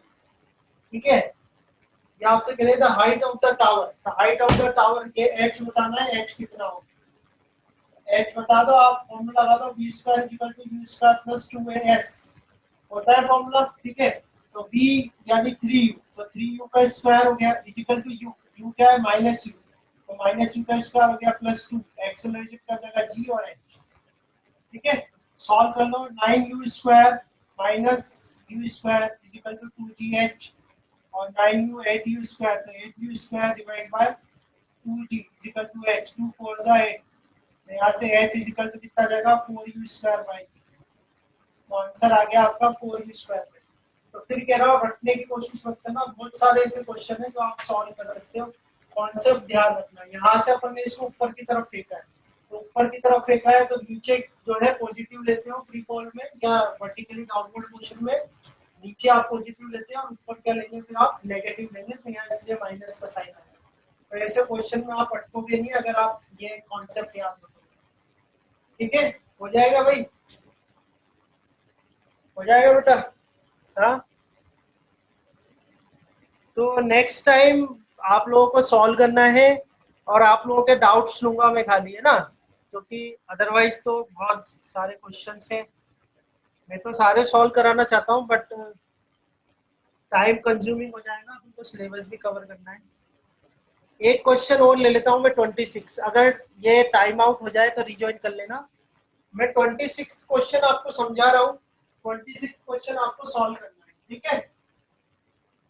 ठीक है। ये आपसे कह रहे थे height of the tower, the height of the tower के h बताना है, h कितना होगा, h बता दो, आप फॉर्मूला लगा दो, v square equal to u square plus 2as होता है फॉर्मूला, ठीक है। तो v यानी 3u, तो 3u का स्क्वायर हो गया इक्वल टू u, u क्या है माइनस u, तो माइनस u का स्क्वायर हो गया प्लस 2, एक्सेलरेशन कर देगा g और h, ठीक है। सॉल्व कर लो, 9u square minus u square equal to 2gh और 9u 8u स्क्वायर, तो 8u square divide by 2g equal to h, 2 4 जा 8, यहाँ से h इक्वल टू कितना जाएगा 4u स्क्वायर बाय g, तो आंसर आ गया आपका 4u स्क्वायर। तो फिर कह रहा हूँ रटने की कोशिश मत करना, बहुत सारे ऐसे क्वेश्चन है जो आप सॉल्व कर सकते हो, कॉन्सेप्ट ध्यान रखना। यहाँ से अपन ने इसको ऊपर की तरफ फेंका है, तो ऊपर की तरफ फेंका है तो नीचे जो है पॉजिटिव लेते हो फ्री फॉल में या वर्टिकली डाउनवर्ड मोशन में, नीचे आप पॉजिटिव लेते हैं और ऊपर क्या लेंगे फिर आप नेगेटिव लेंगे, तो यहाँ इसलिए माइनस का साइन आएगा। तो ऐसे क्वेश्चन में आप अटकोगे नहीं अगर आप ये कॉन्सेप्ट याद रखोगे, ठीक है। हो जाएगा भाई, हो जाएगा बेटा, हाँ। तो नेक्स्ट टाइम आप लोगों को सॉल्व करना है और आप लोगों के डाउट्स लूंगा मैं खाली, है ना, क्योंकि अदरवाइज तो बहुत सारे क्वेश्चंस हैं, मैं तो सारे सॉल्व कराना चाहता हूँ बट टाइम कंज्यूमिंग हो जाएगा, हमको सिलेबस भी कवर करना है। एक क्वेश्चन और ले लेता हूँ मैं 26, अगर ये टाइम आउट हो जाए तो रिजॉइन कर लेना। मैं 26 क्वेश्चन आपको समझा रहा हूँ, 26 क्वेश्चन आपको सॉल्व करना है, ठीक है।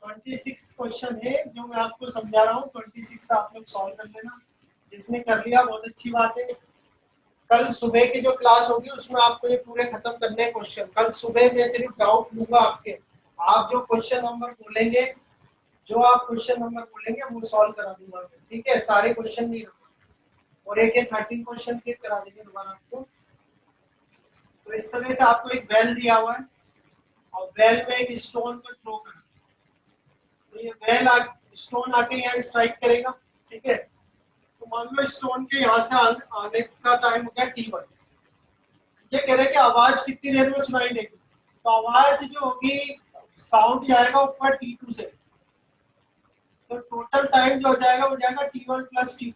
26 क्वेश्चन है जो मैं आपको समझा रहा हूँ, 26 आप लोग सॉल्व कर लेना, जिसने कर लिया बहुत अच्छी बात है। कल सुबह की जो क्लास होगी उसमें आपको ये पूरे खत्म करने हैं क्वेश्चन। कल सुबह मैं सिर्फ डाउट लूंगा आपके, आप जो क्वेश्चन नंबर बोलेंगे, जो आप क्वेश्चन नंबर बोलेंगे वो सॉल्व करा दूंगा, ठीक है। सारे क्वेश्चन नहीं रहूंगा और एक 13 क्वेश्चन फिर करा देंगे दोबारा आपको। तो इस तरह से आपको एक बेल दिया हुआ है और बेल में एक स्टोन को थ्रो करना, तो ये बेल स्टोन आके यहाँ स्ट्राइक करेगा, ठीक है। तो मान लो स्टोन के यहाँ से आने का टाइम हो गया t1, ये कह रहे हैं कि आवाज कितनी देर में सुनाई देगी, तो आवाज जो होगी साउंड जाएगा ऊपर t2 से, तो टोटल टाइम जो हो जाएगा वो जाएगा t1 प्लस t2।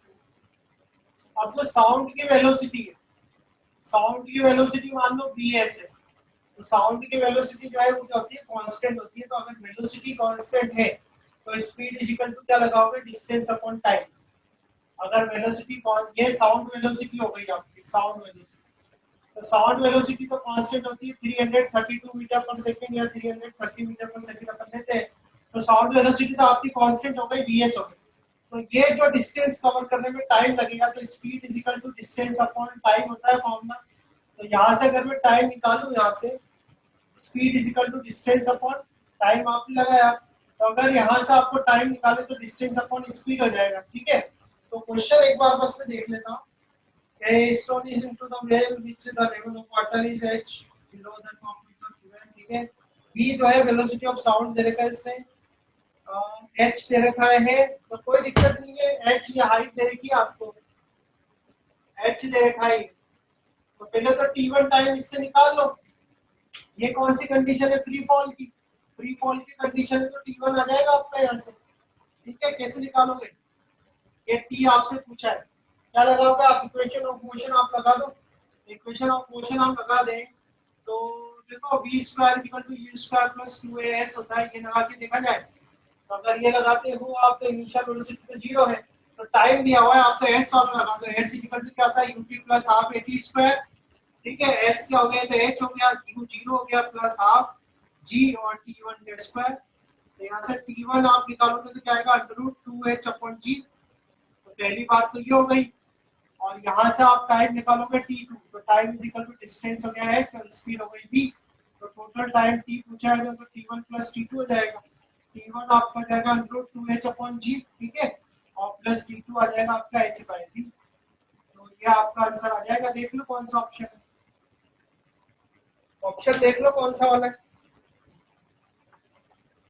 अब जो साउंड की वेलोसिटी है, साउंड की वेलोसिटी मान लो bs है, तो साउंड की वेलोसिटी जो है वो क्या होती है, कांस्टेंट होती है। तो अगर वेलोसिटी कांस्टेंट है तो स्पीड इज इक्वल टू क्या लगाओगे, डिस्टेंस अपॉन टाइम। अगर वेलोसिटी, ये साउंड वेलोसिटी हो गई आपकी, साउंड वेलोसिटी, तो साउंड वेलोसिटी तो कांस्टेंट होती है 332 मीटर पर सेकंड या 330 मीटर पर सेकंड अपन लेते हैं, तो साउंड वेलोसिटी तो आपकी कांस्टेंट हो गई, वीएस हो गई। तो ये जो डिस्टेंस कवर करने में टाइम लगेगा, तो speed is equal to distance upon time होता है फॉर्मूला। तो यहाँ से अगर मैं टाइम निकालूं, यहाँ से speed is equal to distance upon time आपने लगाया, तो अगर यहाँ से आपको टाइम निकाले तो डिस्टेंस अपॉन स्पीड हो जाएगा, ठीक है। तो क्वेश्चन एक बार बस मैं देख लेता हूँ। A stone is into the well which the level of water is h below the top of the well, ठीक है। v जो है वेलोसिटी ऑफ साउंड दे रखा है इसने, h दे रखा है, तो कोई दिक्कत नहीं है, h या हाइट दे रखी है आपको, h दे रखा है, तो पहले तो t1 टाइम इससे निकाल लो। ये कौन सी कंडीशन है, फ्री फॉल की, फ्री फॉल की कंडीशन है, तो t1 आ जाएगा आपका यहाँ से, ठीक है। कैसे निकालोगे, ये t आपसे पूछा है, क्या लगाओगे आप, इक्वेशन ऑफ मोशन आप लगा दो, इक्वेशन ऑफ मोशन आप लगा दें तो देखो v square equal to u square plus 2as होता है, ये लगा के देखा जाए। तो अगर ये लगाते हो आप तो इनिशियल वेलोसिटी तो 0 है, तो टाइम दिया हुआ है आप तो s और लगा दो, s इक्वल टू क्या आता है ut plus half at square, ठीक है। s क्या हो गया, तो h हो गया, u 0 हो गया प्लस हाफ g और t1 का स्क्वायर, तो यहाँ से t1 आप निकालोगे तो क्या आएगा, √2h/g। तो पहली बात तो ये हो गई। और यहाँ से आप टाइम निकालोगे t2, तो time is equal to distance हो गया h और स्पीड हो गई v, तो टोटल टाइम t पूछा है तो t1 प्लस t2 हो जाएगा। t1 आपका जाएगा √2h/g, ठीक है, और प्लस t2 आ जाएगा आपका h/v। तो ये आपका आंसर आ जाएगा। देख लो कौन सा ऑप्शन है, ऑप्शन देख लो कौन सा वाला है।